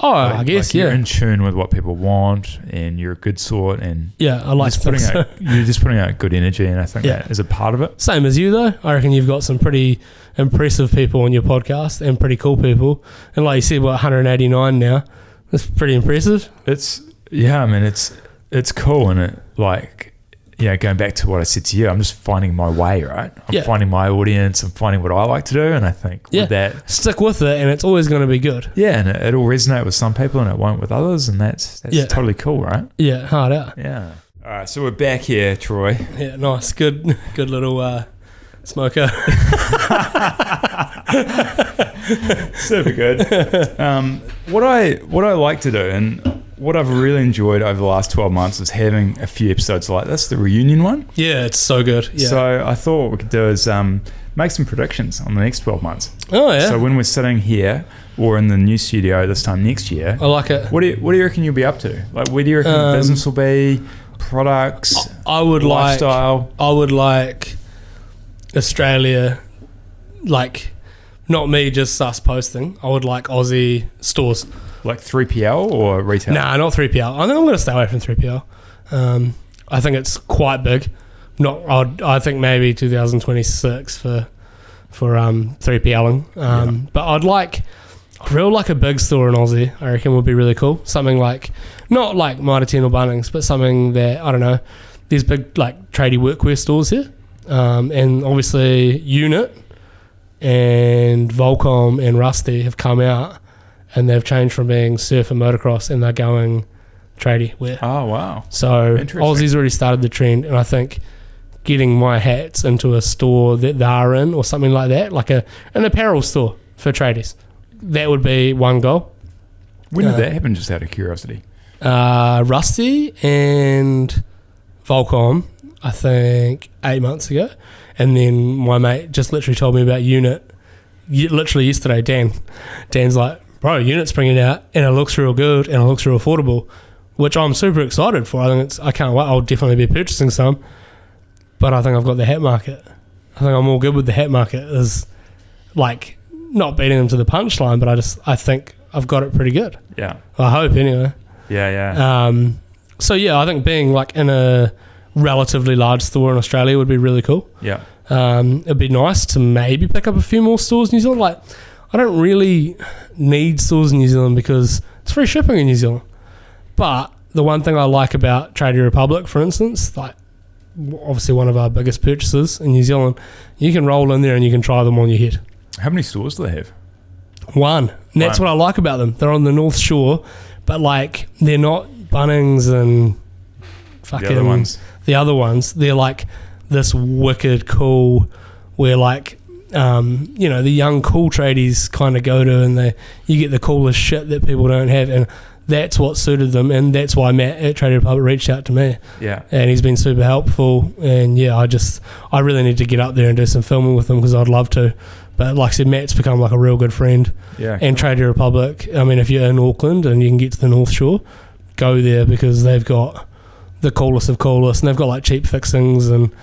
Oh, I guess, you're in tune with what people want, and you're a good sort, and I like to think so. You're just putting out good energy, and I think that is a part of it. Same as you, though. I reckon you've got some pretty impressive people on your podcast and pretty cool people. And like you said, 189 now. That's pretty impressive. It's cool, and it going back to what I said to you, I'm just finding my way, right? I'm finding my audience, I'm finding what I like to do, and I think with that, stick with it, and it's always going to be good. Yeah, and it'll resonate with some people, and it won't with others, and that's totally cool, right? Yeah, hard out. Yeah. All right, so we're back here, Troy. Yeah, nice, good little smoker. Super good. What I like to do, and what I've really enjoyed over the last 12 months is having a few episodes like this, the reunion one. Yeah, it's so good. Yeah. So I thought what we could do is make some predictions on the next 12 months. Oh yeah. So when we're sitting here or in the new studio this time next year, I like it. what do you reckon you'll be up to? Like, where do you reckon the business will be? Products, lifestyle. I would like Australia, like not me, just us posting. I would like Aussie stores. Like 3PL or retail? Nah, not 3PL. I think I'm going to stay away from 3PL. I think it's quite big. I think maybe 2026 for 3PLing. But I'd like a big store in Aussie. I reckon would be really cool. Something like, not like Mitre 10 or Bunnings, but something that, I don't know, there's big like tradie workwear stores here. And obviously Unit and Volcom and Rusty have come out and they've changed from being surf and motocross and they're going tradie wear. Oh, wow. So Aussie's already started the trend, and I think getting my hats into a store that they're in or something like that, like an apparel store for tradies, that would be one goal. When did that happen, just out of curiosity? Rusty and Volcom, I think 8 months ago. And then my mate just literally told me about Unit literally yesterday. Dan's like, bro, Unit's bringing it out and it looks real good and it looks real affordable, which I'm super excited for. I can't wait. I'll definitely be purchasing some. But I think I've got the hat market. I think I'm all good with the hat market. Is like not beating them to the punchline, but I think I've got it pretty good. Yeah. I hope anyway. Yeah. So yeah, I think being like in a relatively large store in Australia would be really cool. Yeah. It'd be nice to maybe pick up a few more stores in New Zealand. Like, I don't really need stores in New Zealand because it's free shipping in New Zealand. But the one thing I like about Tradie Republic, for instance, like obviously one of our biggest purchases in New Zealand, you can roll in there and you can try them on your head. How many stores do they have? One. And that's what I like about them. They're on the North Shore, but like they're not Bunnings and fucking the other ones. They're like this wicked cool, where like the young cool tradies kind of go to, and you get the coolest shit that people don't have, and that's what suited them, and that's why Matt at Tradie Republic reached out to me. Yeah, and he's been super helpful, and yeah, I really need to get up there and do some filming with him because I'd love to. But like I said, Matt's become like a real good friend. Yeah, and Tradie Republic, I mean, if you're in Auckland and you can get to the North Shore, go there because they've got the coolest of coolest, and they've got like cheap fixings and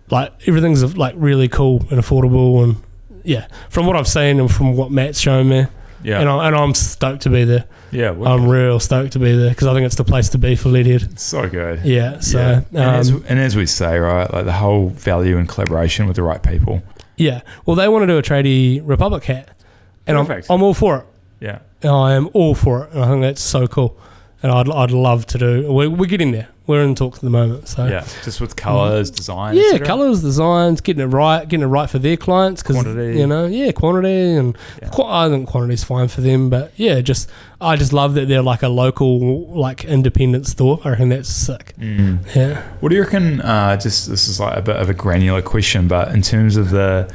like everything's like really cool and affordable, and yeah, from what I've seen and from what Matt's shown me, yeah, and I'm stoked to be there. Yeah, I'm real stoked to be there because I think it's the place to be for Leadhead. It's so good. Yeah, so yeah. And as we say, right, like the whole value and collaboration with the right people. Yeah, well, they want to do a Tradie Republic hat, and I'm all for it. Yeah, I am all for it, and I think that's so cool. And I'd love to do. We're getting there. We're in talks at the moment. So yeah, just with colours, designs. Yeah, colours, designs, getting it right for their clients. Quantity. Quantity, and I think quantity's fine for them. But yeah, I just love that they're like a local, like independent store. I reckon that's sick. Mm. Yeah. What do you reckon? This is like a bit of a granular question, but in terms of the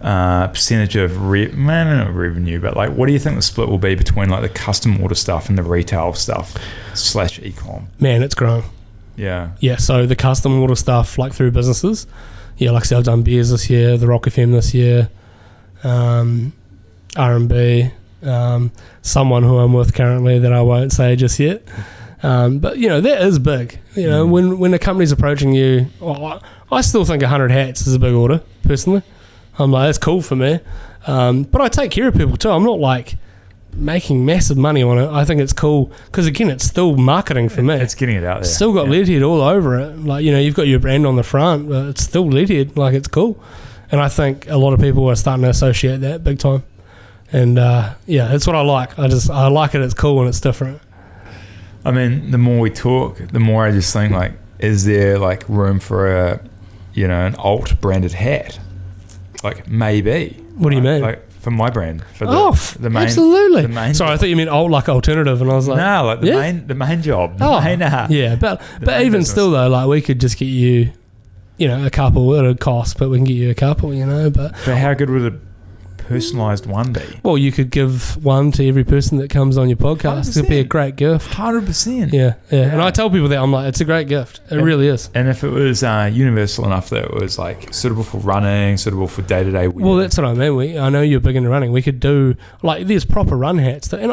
percentage of not revenue, but like, what do you think the split will be between like the custom order stuff and the retail stuff / e-com? Man, it's growing. Yeah. So the custom order stuff, like through businesses, like I said, I've done beers this year, the Rock FM this year, R&B, someone who I'm with currently that I won't say just yet, but that is big. When a company's approaching you, I still think 100 hats is a big order personally. I'm like, that's cool for me, but I take care of people too. I'm not like making massive money on it. I think it's cool because again, it's still marketing for me. It's getting it out there. It's still got Leadhead all over it. Like, you've got your brand on the front, but it's still Leadhead. Like, it's cool. And I think a lot of people are starting to associate that big time. And that's what I like. I like it. It's cool and it's different. I mean, the more we talk, the more I just think like, is there like room for an alt branded hat? Like maybe. What do you mean? Like, for my brand, for the main, absolutely. The main Sorry, I thought you meant old like alternative, and I was like, no, like the main job, main art. Yeah, but even business. Still though, like we could just get you, a couple at a cost, but we can get you a couple, But how good would it personalised one be? Well, you could give one to every person that comes on your podcast. It'd be a great gift. 100%. Yeah. And I tell people that, I'm like, it's a great gift. It really is. And if it was universal enough that it was like suitable for running, suitable for day-to-day wear. Well, that's what I mean. I know you're big into running. We could do, like, there's proper run hats. And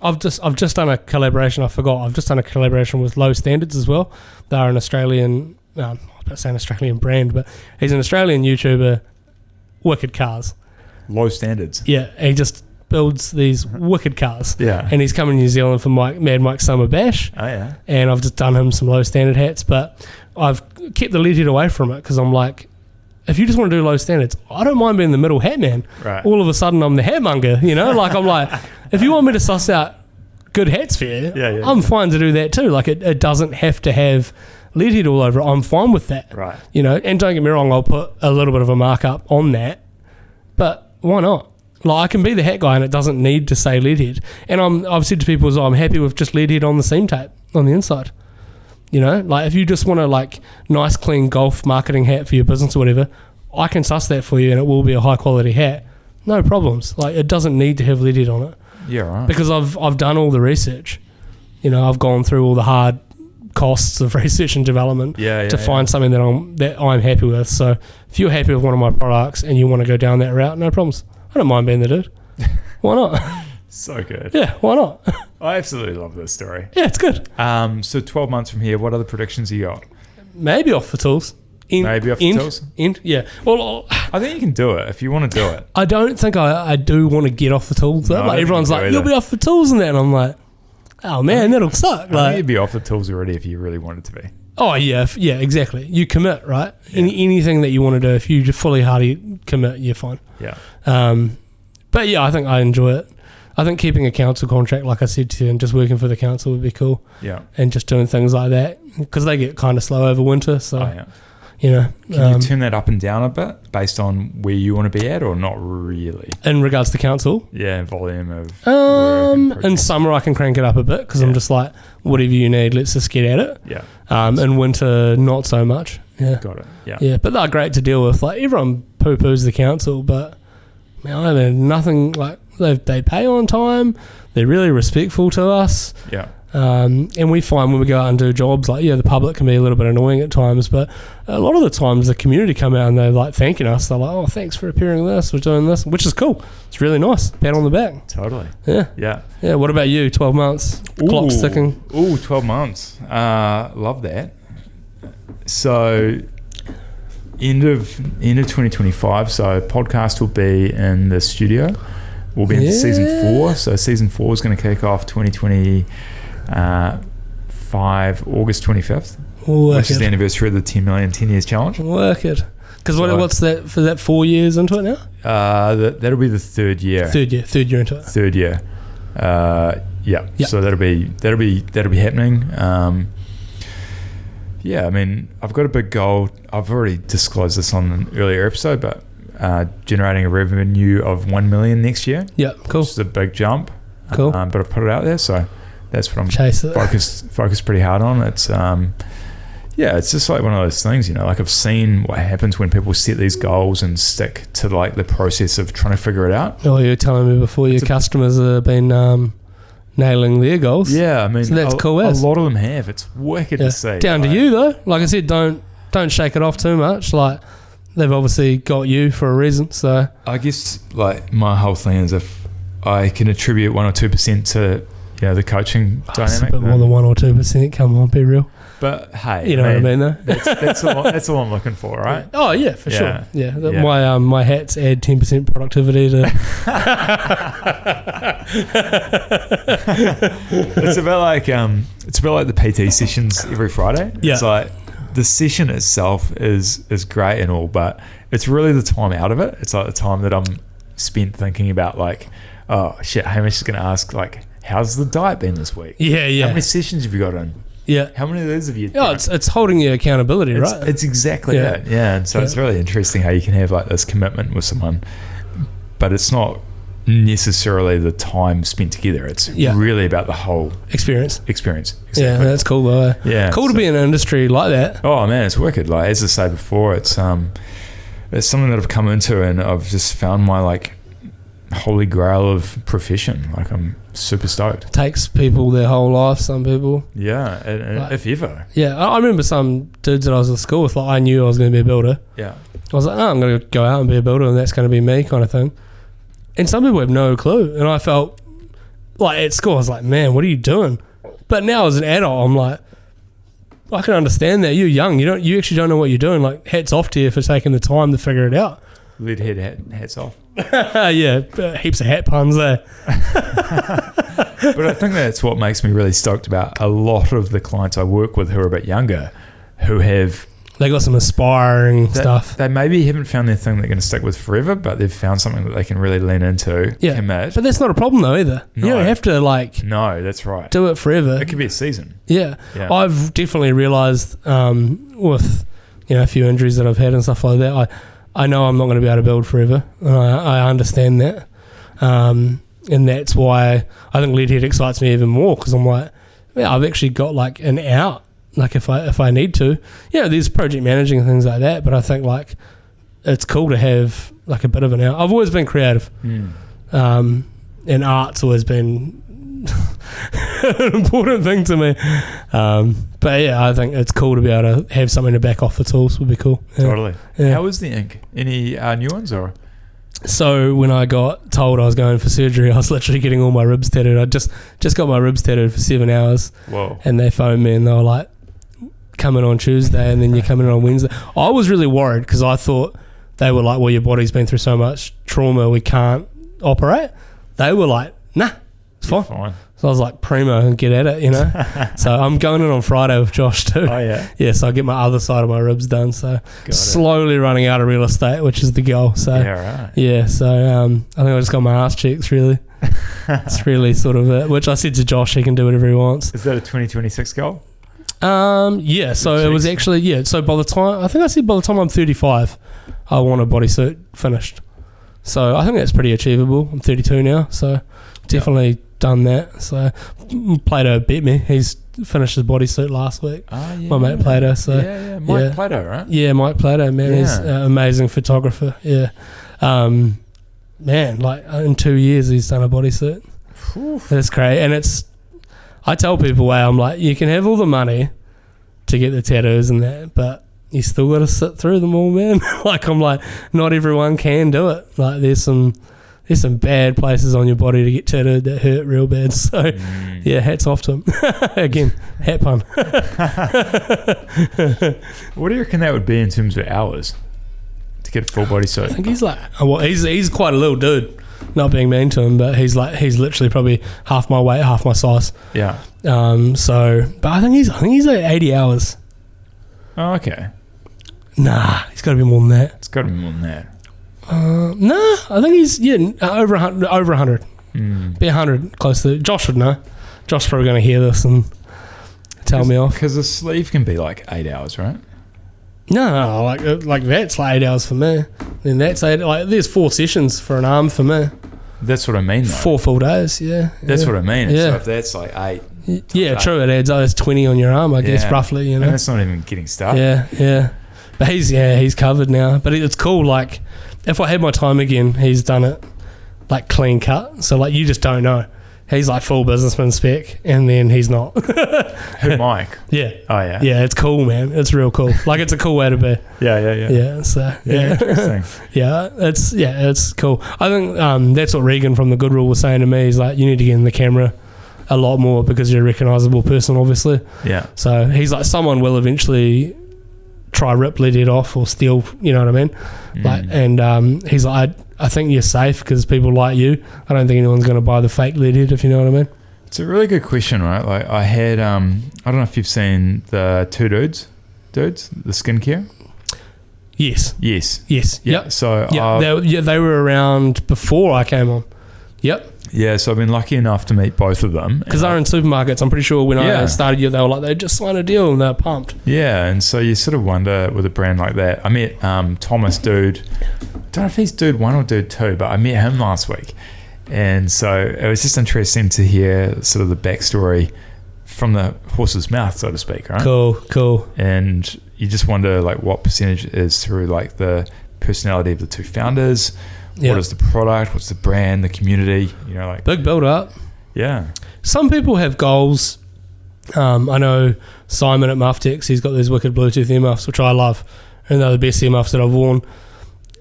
I've just done a collaboration. I forgot. I've just done a collaboration with Low Standards as well. They're an Australian, I'm not about to say an Australian brand, but he's an Australian YouTuber, wicked cars. Low Standards. Yeah, he just builds these wicked cars. Yeah. And he's coming to New Zealand for Mad Mike Summer Bash. Oh, yeah. And I've just done him some Low Standard hats, but I've kept the lead head away from it because I'm like, if you just want to do Low Standards, I don't mind being the middle hat man. Right. All of a sudden, I'm the hat monger, Like, I'm like, if you want me to suss out good hats for you, I'm fine to do that too. Like, it doesn't have to have lead head all over it. I'm fine with that. Right. And don't get me wrong, I'll put a little bit of a markup on that, but why not? Like, I can be the hat guy and it doesn't need to say lead head. And I've said to people as well, I'm happy with just lead head on the seam tape on the inside. Like, if you just want a like nice clean golf marketing hat for your business or whatever, I can suss that for you and it will be a high quality hat. No problems. Like, it doesn't need to have lead head on it. Yeah, right. Because I've done all the research. I've gone through all the hard costs of research and development to find something that I'm happy with. So if you're happy with one of my products and you want to go down that route, no problems. I don't mind being the dude. Why not? So good. Yeah, why not? I absolutely love this story. Yeah, it's good. So 12 months from here, what other predictions you got? Maybe off the tools. Tools? Yeah. Well, I think you can do it if you want to do it. I don't think I do want to get off the tools though. No, like, everyone's like, you'll be off the tools and that. And I'm like, oh man, that'll suck. I think you'd be off the tools already if you really wanted to be. Oh yeah, yeah, exactly. You commit, right? Yeah. Anything that you want to do, if you just fully hearty commit, you're fine. Yeah. But yeah, I think I enjoy it. I think keeping a council contract, like I said to you, and just working for the council would be cool. Yeah. And just doing things like that because they get kind of slow over winter. So, Can you turn that up and down a bit based on where you want to be at, or not really? In regards to council? Yeah, volume of work. In summer, I can crank it up a bit because I'm just like, whatever you need, let's just get at it. Yeah. In winter, not so much. Yeah. Got it. Yeah. Yeah, but they're great to deal with. Like, everyone poo-poos the council, but man, they're nothing like they pay on time. They're really respectful to us. Yeah. And we find when we go out and do jobs, like, the public can be a little bit annoying at times, but a lot of the times the community come out and they're like thanking us. They're like, oh, thanks for appearing with us, we're doing this, which is cool. It's really nice. Pat on the back. Totally. Yeah. Yeah. Yeah. What about you? 12 months. Clock's ticking. 12 months. Love that. So end of 2025. So podcast will be in the studio. We'll be into season 4. So season 4 is going to kick off 2025, August 25th, which is the anniversary of the 10 million 10 years challenge. Work it. Because what's that for? That 4 years into it now? That'll be the third year. Third year into it. Third year. Yeah. So that'll be happening. Yeah, I mean, I've got a big goal. I've already disclosed this on an earlier episode, but generating a revenue of 1 million next year. Yeah, cool. Which is a big jump. Cool. But I've put it out there, so that's what I'm focused pretty hard on. It's it's just like one of those things, like I've seen what happens when people set these goals and stick to like the process of trying to figure it out. Oh, you were telling me before your customers have been nailing their goals. Yeah, I mean, so that's cool. A lot of them have. It's wicked to see. Down to you though. Like I said, don't shake it off too much. Like, they've obviously got you for a reason. So I guess like my whole thing is if I can attribute 1 or 2% to the coaching dynamic. But more than 1 or 2%. Come on, be real. But hey, you know what I mean, though. That's all I'm looking for, right? Oh yeah, for sure. Yeah, my hats add 10% productivity to. It's about like the PT sessions every Friday. Yeah. It's like the session itself is great and all, but it's really the time out of it. It's like the time that I'm spent thinking about like, oh shit, Hamish is going to ask like, how's the diet been this week? Yeah. How many sessions have you got in? Yeah. How many of those have you done? It's holding you accountability, right? It's exactly that. Yeah. And so it's really interesting how you can have like this commitment with someone, but it's not necessarily the time spent together. It's really about the whole experience. Exactly. Yeah, that's cool though. Yeah. Cool to be in an industry like that. Oh man, it's wicked. Like as I say before, it's it's something that I've come into, and I've just found my like holy grail of profession. Like I'm super stoked. Takes people their whole life, some people. Yeah, and if ever. Yeah, I remember some dudes that I was at school with, like I knew I was going to be a builder. Yeah. I was like, oh, I'm going to go out and be a builder and that's going to be me kind of thing. And some people have no clue. And I felt like at school, I was like, man, what are you doing? But now as an adult, I'm like, I can understand that. You're young. You actually don't know what you're doing. Like, hats off to you for taking the time to figure it out. Lead head hats off. Yeah, heaps of hat puns there. But I think that's what makes me really stoked about a lot of the clients I work with who are a bit younger, who have... They got some aspiring stuff. They maybe haven't found their thing they're going to stick with forever, but they've found something that they can really lean into, commit. But that's not a problem though either. No. You don't have to like... No, that's right. Do it forever. It could be a season. Yeah. I've definitely realised with, a few injuries that I've had and stuff like that, I know I'm not going to be able to build forever. And I understand that. And that's why I think Leadhead excites me even more, because I'm like, I've actually got like an out. Like if I need to, there's project managing and things like that, but I think like it's cool to have like a bit of an out. I've always been creative, and art's always been an important thing to me. But I think it's cool to be able to have something to back off the tools would be cool. Totally. How was the ink? Any new ones or? So when I got told I was going for surgery, I was literally getting all my ribs tattooed. I just got my ribs tattooed for 7 hours. Whoa. And they phoned me and they were like, come in on Tuesday and then you come in on Wednesday. I was really worried because I thought they were like, well, your body's been through so much trauma, we can't operate. They were like, nah, it's fine. So I was like, primo, and get at it, So I'm going in on Friday with Josh too. Oh, yeah? Yeah, so I get my other side of my ribs done. So slowly running out of real estate, which is the goal. So right. Yeah, so I think I just got my ass cheeks, really. It's really sort of it, which I said to Josh, he can do whatever he wants. Is that a 2026 goal? Yeah, so it was actually, so by the time I'm 35, I want a bodysuit finished. So I think that's pretty achievable. I'm 32 now, so definitely done that. So Plato beat me. He's finished his bodysuit last week. Oh, yeah. My mate Plato. So Mike Plato, right? Yeah, Mike Plato, man. He's an amazing photographer. Yeah. Man, like in 2 years he's done a bodysuit. That's great. And I tell people, I'm like, you can have all the money to get the tattoos and that, but you still got to sit through them all, man. Like, I'm like, not everyone can do it. Like, there's some bad places on your body to get tattooed that hurt real bad. So, hats off to him. Again, hat pun. What do you reckon that would be in terms of hours to get a full body suit? I think he's like, he's quite a little dude. Not being mean to him, but he's literally probably half my weight, half my size. Yeah. But I think he's like 80 hours. Oh, okay. Nah, he's got to be more than that. It's got to be more than that. Nah, I think he's over 100. Be 100 close to. Josh would know. Josh's probably going to hear this and tell me off. Because a sleeve can be like 8 hours, right? No, like that's like 8 hours for me. Then that's 8. Like there's 4 sessions for an arm for me. That's what I mean, though. 4 full days, yeah. That's what I mean. Yeah. So if that's like 8. Yeah, true. It adds. That's 20 on your arm, I guess, roughly. And that's not even getting started. Yeah. But he's covered now. But it's cool. Like if I had my time again, he's done it like clean cut. So like you just don't know. He's like full businessman spec, and then he's not. Who, Mike? Yeah. Oh, yeah. Yeah, it's cool, man. It's real cool. Like, it's a cool way to be. Yeah. Yeah, so, yeah. Interesting. It's cool. I think that's what Regan from The Good Rule was saying to me. He's like, you need to get in the camera a lot more because you're a recognisable person, obviously. Yeah. So he's like, someone will eventually try rip Leadhead off or steal, you know what I mean? Like, and he's like, I think you're safe because people like you. I don't think anyone's going to buy the fake Leadhead, if you know what I mean. It's a really good question, right? Like I had, I don't know if you've seen the two dudes, the skincare. Yes. Yeah. Yep. So they were around before I came on. Yep. Yeah, so I've been lucky enough to meet both of them. Because they're in supermarkets. I'm pretty sure when I started, they were like, they just signed a deal and they're pumped. Yeah, and so you sort of wonder with a brand like that. I met Thomas Dude. I don't know if he's Dude 1 or Dude 2, but I met him last week. And so it was just interesting to hear sort of the backstory from the horse's mouth, so to speak, right? Cool. And you just wonder like what percentage is through like the personality of the two founders? Yeah. What is the product? What's the brand? The community? You know, like Big build up. yeah, Some people have goals. I know Simon at Mufftex, he's got these wicked Bluetooth earmuffs, which I love, and they're the best earmuffs that I've worn.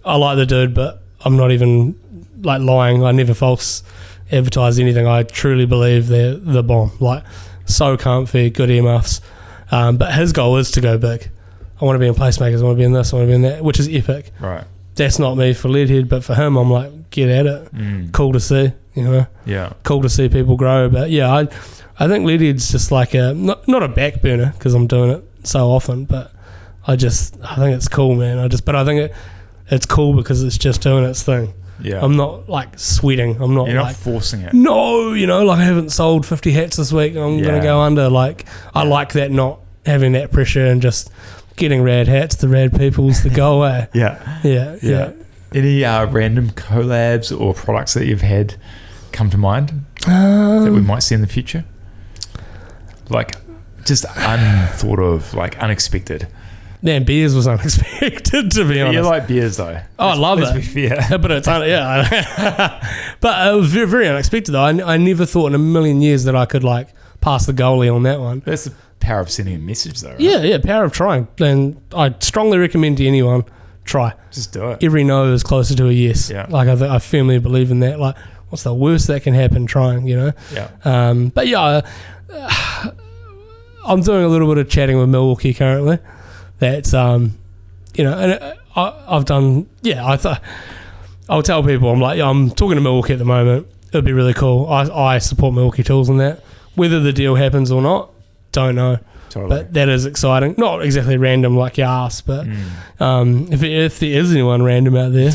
I like the dude, but I'm not even like lying. I never false advertise anything. I truly believe they're the bomb. Like, so comfy, good earmuffs. But his goal is to go big. I want to be in Placemakers, I want to be in this, I want to be in that, which is epic. right. That's not me for Leadhead, but for him, I'm like, get at it. Cool to see, you know. Yeah, Cool to see people grow. But yeah, I think Leadhead's just like a not a back burner because I'm doing it so often, but I think it's cool, man. But I think it's cool because it's just doing its thing. yeah. I'm not like sweating. I'm not You're like not forcing it. no, you know, like I haven't sold 50 hats this week. I'm gonna go under. Like I like that, not having that pressure and just getting rad hats, the rad people's the go away. Yeah. Any random collabs or products that you've had come to mind that we might see in the future? Like, just unthought of, like unexpected. Man, beers was unexpected, to be honest. You like beers though. Oh, I love Let's it. be fair. But it's but very, very unexpected though. I never thought in a million years that I could like pass the goalie on that one. That's the power of sending a message though, right? Yeah, power of trying. And I strongly recommend to anyone, try. Just do it. Every no is closer to a yes. Yeah. Like I firmly believe in that. Like, what's the worst that can happen? Trying, you know. Yeah. But yeah, I'm doing a little bit of chatting with Milwaukee currently. That's you know, and I've done. Yeah, I'll tell people I'm like, I'm talking to Milwaukee at the moment. It'd be really cool. I support Milwaukee Tools in that. Whether the deal happens or not, don't know. Totally. But that is exciting. Not exactly random like you asked, but if there is anyone random out there,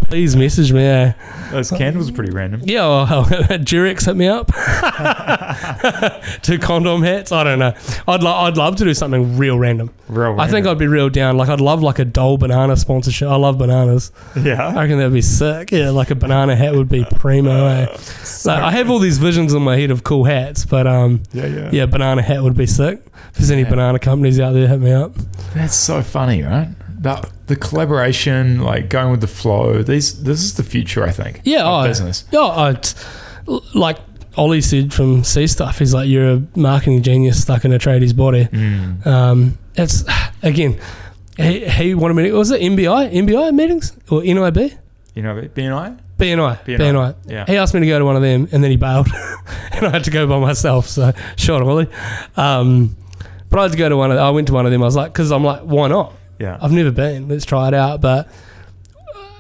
please message me. Those candles are pretty random. Yeah, well, Durex hit me up. 2 condom hats. I don't know. I'd love to do something real random. I think I'd be real down. Like I'd love like a Dole banana sponsorship. I love bananas. Yeah. I reckon that'd be sick. Yeah, like a banana hat would be primo. Like, I have all these visions in my head of cool hats, but yeah, banana hat would be sick. If there's any banana companies out there, hit me up. That's so funny, right? The collaboration, like going with the flow. This is the future, I think. Yeah, of business. Yeah, like Ollie said from C Stuff, he's like, you're a marketing genius stuck in a tradie's body. It's again, he wanted me. Was it MBI meetings or NIB? You know, BNI. BNI. Yeah. He asked me to go to one of them, and then he bailed, and I had to go by myself. So shot Ollie. But I had to go to I went to one of them. I was like, because I'm like, why not? Yeah. I've never been. Let's try it out. But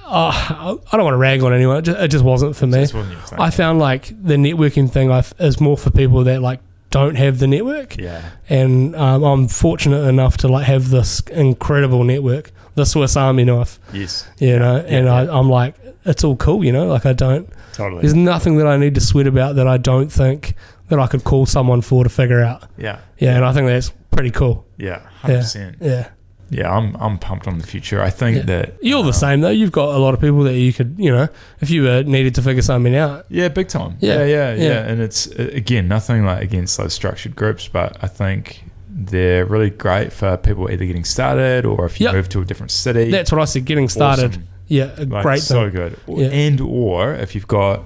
I don't want to rag on anyone. It just wasn't for me. Wasn't your thing. I found like the networking thing is more for people that like don't have the network. Yeah. And I'm fortunate enough to like have this incredible network, the Swiss Army knife. Yes. You know, and I'm like, it's all cool. You know, like I don't. Totally. There's nothing that I need to sweat about that I don't think that I could call someone for to figure out. Yeah. Yeah, and I think that's pretty cool. Yeah. 100%. Yeah. Yeah, I'm pumped on the future. I think that you're the same though. You've got a lot of people that you could, you know, if you needed to figure something out. Yeah, big time. Yeah. And it's again nothing like against those structured groups, but I think they're really great for people either getting started or if you move to a different city. That's what I said. Getting started. Awesome. Yeah, great. So good. Yeah. Or if you've got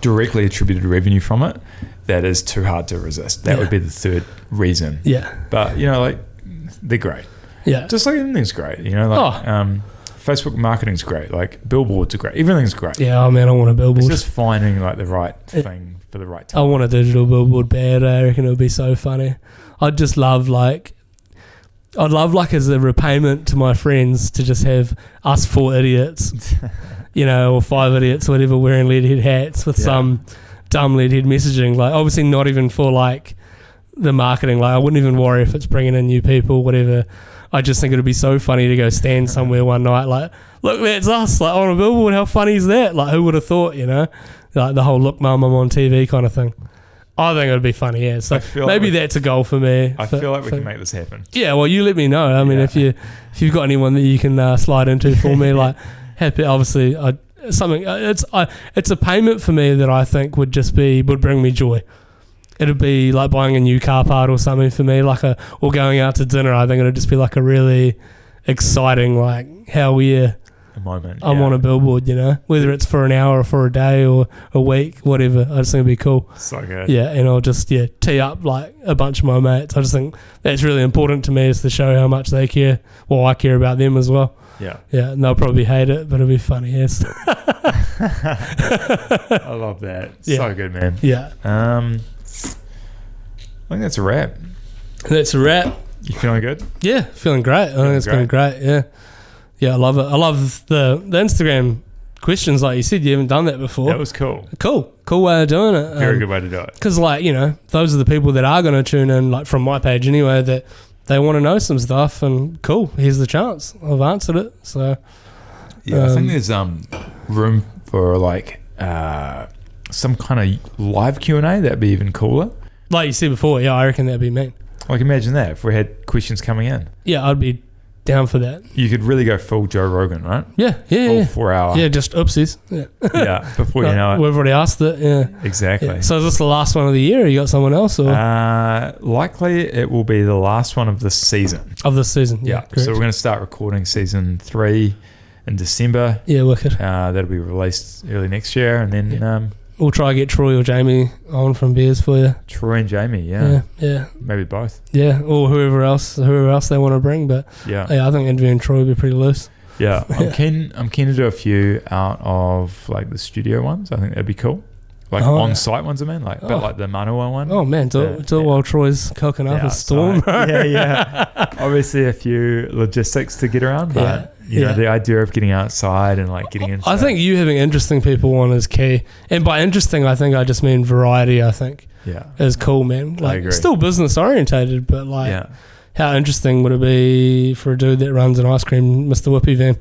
directly attributed revenue from it, that is too hard to resist. That would be the third reason. Yeah. But you know, like they're great. Yeah. Just like anything's great, you know, like Facebook marketing's great, like billboards are great, everything's great. Yeah, oh man, I want a billboard. It's just finding like the right thing for the right time. I want a digital billboard bad. I reckon it would be so funny. I'd love like as a repayment to my friends to just have us 4 idiots, you know, or 5 idiots, whatever, wearing Leadhead hats with some dumb Leadhead messaging. Like obviously not even for like the marketing. Like I wouldn't even worry if it's bringing in new people, whatever. I just think it would be so funny to go stand somewhere one night like, look, that's us, like on a billboard. How funny is that? Like who would have thought, you know, like the whole look mum, I'm on TV kind of thing. I think it would be funny, yeah. So maybe that's a goal for me. I feel like we can make this happen. Yeah, well, you let me know. I mean, if you've got anyone that you can slide into for me, like happy. Obviously, it's a payment for me that I think would bring me joy. It'd be like buying a new car part or something for me, or going out to dinner. I think it'd just be like a really exciting, like, hell yeah, A moment. I'm on a billboard, you know, whether it's for an hour or for a day or a week, whatever. I just think it'd be cool. So good. Yeah, and I'll just tee up like a bunch of my mates. I just think that's really important to me, is to show how much they care. Well, I care about them as well. Yeah. Yeah, and they'll probably hate it, but it'll be funny. Yes. I love that. Yeah. So good, man. Yeah, I think that's a wrap. that's a wrap. You feeling good? Yeah, feeling great. I think it's been great. Yeah, I love it. I love the Instagram questions, like you said. You haven't done that before. That was cool. Cool way of doing it. Very good way to do it. Because, like, you know, those are the people that are going to tune in, like, from my page anyway, that they want to know some stuff, and cool, here's the chance. I've answered it. So Yeah, I think there's room for like some kind of live Q&A. That'd be even cooler. like you said before, yeah, I reckon that'd be mean. Like, imagine that if we had questions coming in. Yeah, I'd be down for that. You could really go full Joe Rogan, right? Yeah, Full 4 hour. Yeah, just oopsies. Yeah. Yeah, before you know it. We've already asked it, yeah. Exactly. Yeah. So is this the last one of the year, or you got someone else, or Likely it will be the last one of this season. of this season? Yeah. correct. So we're going to start recording season 3 in December. Yeah, wicked. That'll be released early next year. And then We'll try to get Troy or Jamie on from Beers for you. Troy and Jamie, yeah. Yeah. Maybe both. Yeah, or whoever else they want to bring. But Yeah. yeah, I think interviewing Troy would be pretty loose. Yeah. I'm keen to do a few out of like the studio ones. I think that'd be cool. Like on-site ones, I mean, like a bit like the Manawa one. Oh man, do it while Troy's cooking up a storm. Yeah. Obviously a few logistics to get around, but you know, the idea of getting outside and like getting into I think you having interesting people on is key. And by interesting, I think I just mean variety, I think. Yeah. Is cool, man. Like, agree. still business orientated, but like, Yeah. how interesting would it be for a dude that runs an ice cream Mr. Whippy van?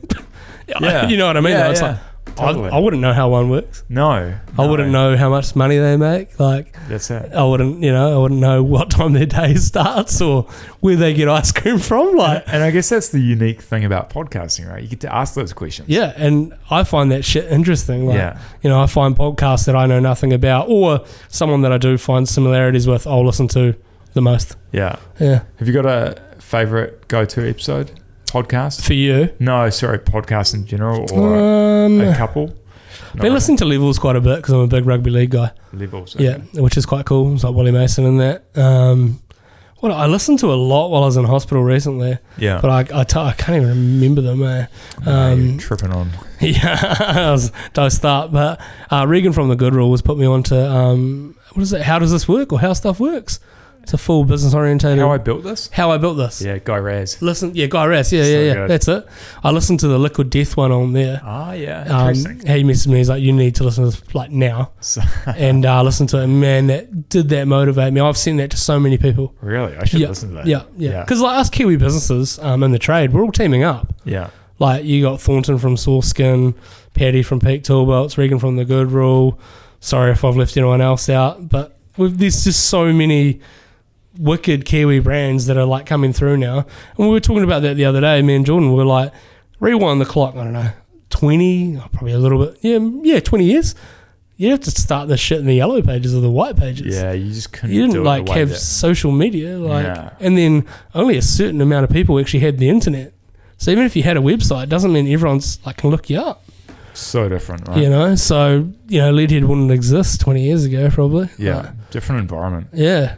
Yeah. You know what I mean? Yeah, It's yeah. like, Totally. I wouldn't know how one works. No. I wouldn't know how much money they make. Like, That's it. I wouldn't know what time their day starts or where they get ice cream from. Like, And I guess that's the unique thing about podcasting, right? You get to ask those questions. yeah, and I find that shit interesting. Like, Yeah. you know, I find podcasts that I know nothing about, or someone that I do find similarities with, I'll listen to the most. Yeah. Yeah. Have you got a favorite go-to episode? Podcast? For you? No, sorry, podcast in general or a couple? I've been listening to Levels quite a bit because I'm a big rugby league guy. Levels. Yeah, which is quite cool. It's like Wally Mason and that. What I listened to a lot while I was in hospital recently, Yeah. but I can't even remember them. You're tripping on. Yeah, I was dosed up. But Regan from The Good Rule was put me on to, what is it? How Does This Work? Or How Stuff Works. It's a full business orientated. How I Built This? How I Built This. Yeah, Guy Raz. Guy Raz. Yeah, good. That's it. I listened to the Liquid Death one on there. Ah, yeah. Interesting. He messaged me. He's like, you need to listen to this like now. And listen to it. Man, that motivate me. I've seen that to so many people. Really? I should listen to that. Yeah. Because like us Kiwi businesses in the trade, we're all teaming up. Yeah. Like you got Thornton from Source Skin, Paddy from Peak Tool Belts, Regan from The Good Rule. Sorry if I've left anyone else out, but there's just so many wicked Kiwi brands that are like coming through now. And we were talking about that the other day. Me and Jordan were like, rewind the clock, I don't know, 20, probably a little bit. Yeah, 20 years. You have to start this shit in the yellow pages or the white pages. Yeah, you just couldn't. You didn't do it like the way have that- social media, like, No. and then only a certain amount of people actually had the internet. So even if you had a website, doesn't mean everyone's like can look you up. So different, right? You know, so Leadhead wouldn't exist 20 years ago, probably. Yeah, Like, different environment. yeah.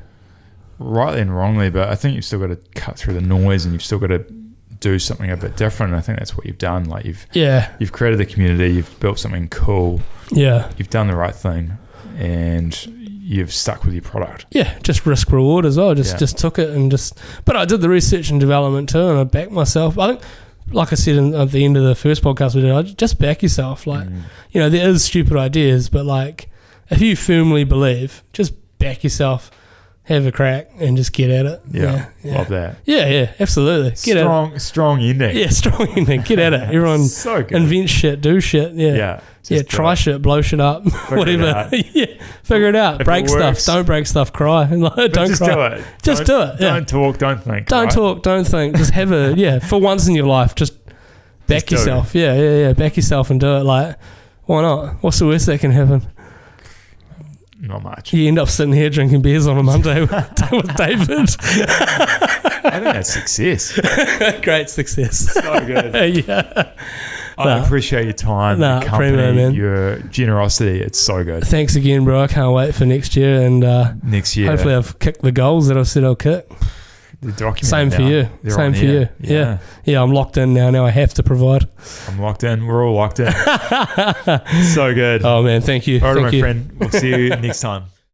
Rightly and wrongly, but I think you've still got to cut through the noise and you've still got to do something a bit different. And I think that's what you've done. Like you've created the community, you've built something cool, Yeah. you've done the right thing, and you've stuck with your product. Yeah, just risk reward as well. Just took it and but I did the research and development too, and I backed myself. I think, like I said at the end of the first podcast we did, I just back yourself. Like, there is stupid ideas, but like, if you firmly believe, just back yourself, have a crack, and just get at it. Yeah. Love that. Yeah, absolutely. Get at it. Strong ending. Yeah, strong ending. Get at it. Everyone So good. invent shit, do shit. Yeah. Yeah. Yeah, Just try shit, blow shit up, whatever. it out. Yeah, figure it out. If Break it stuff. works. Don't break stuff. Cry. Like, But don't just cry. do it. Just do it. Yeah. Don't talk. Don't think. Don't right? talk. Don't think. Just have for once in your life, just back Just do it. yourself. Yeah. Back yourself and do it. Like, why not? What's the worst that can happen? Not much. You end up sitting here drinking beers on a Monday with David. I think that's success. Great success. So good. Yeah. I appreciate your time, your company, primo, man. your generosity. It's so good. Thanks again, bro. I can't wait for next year, and Next year, hopefully I've kicked the goals that I said I'll kick. the document. Same for you. They're Same on for here. you. Yeah. I'm locked in now. Now I have to provide. I'm locked in. We're all locked in. So good. Oh man, thank you. All right, Thank my you. friend. We'll see you next time.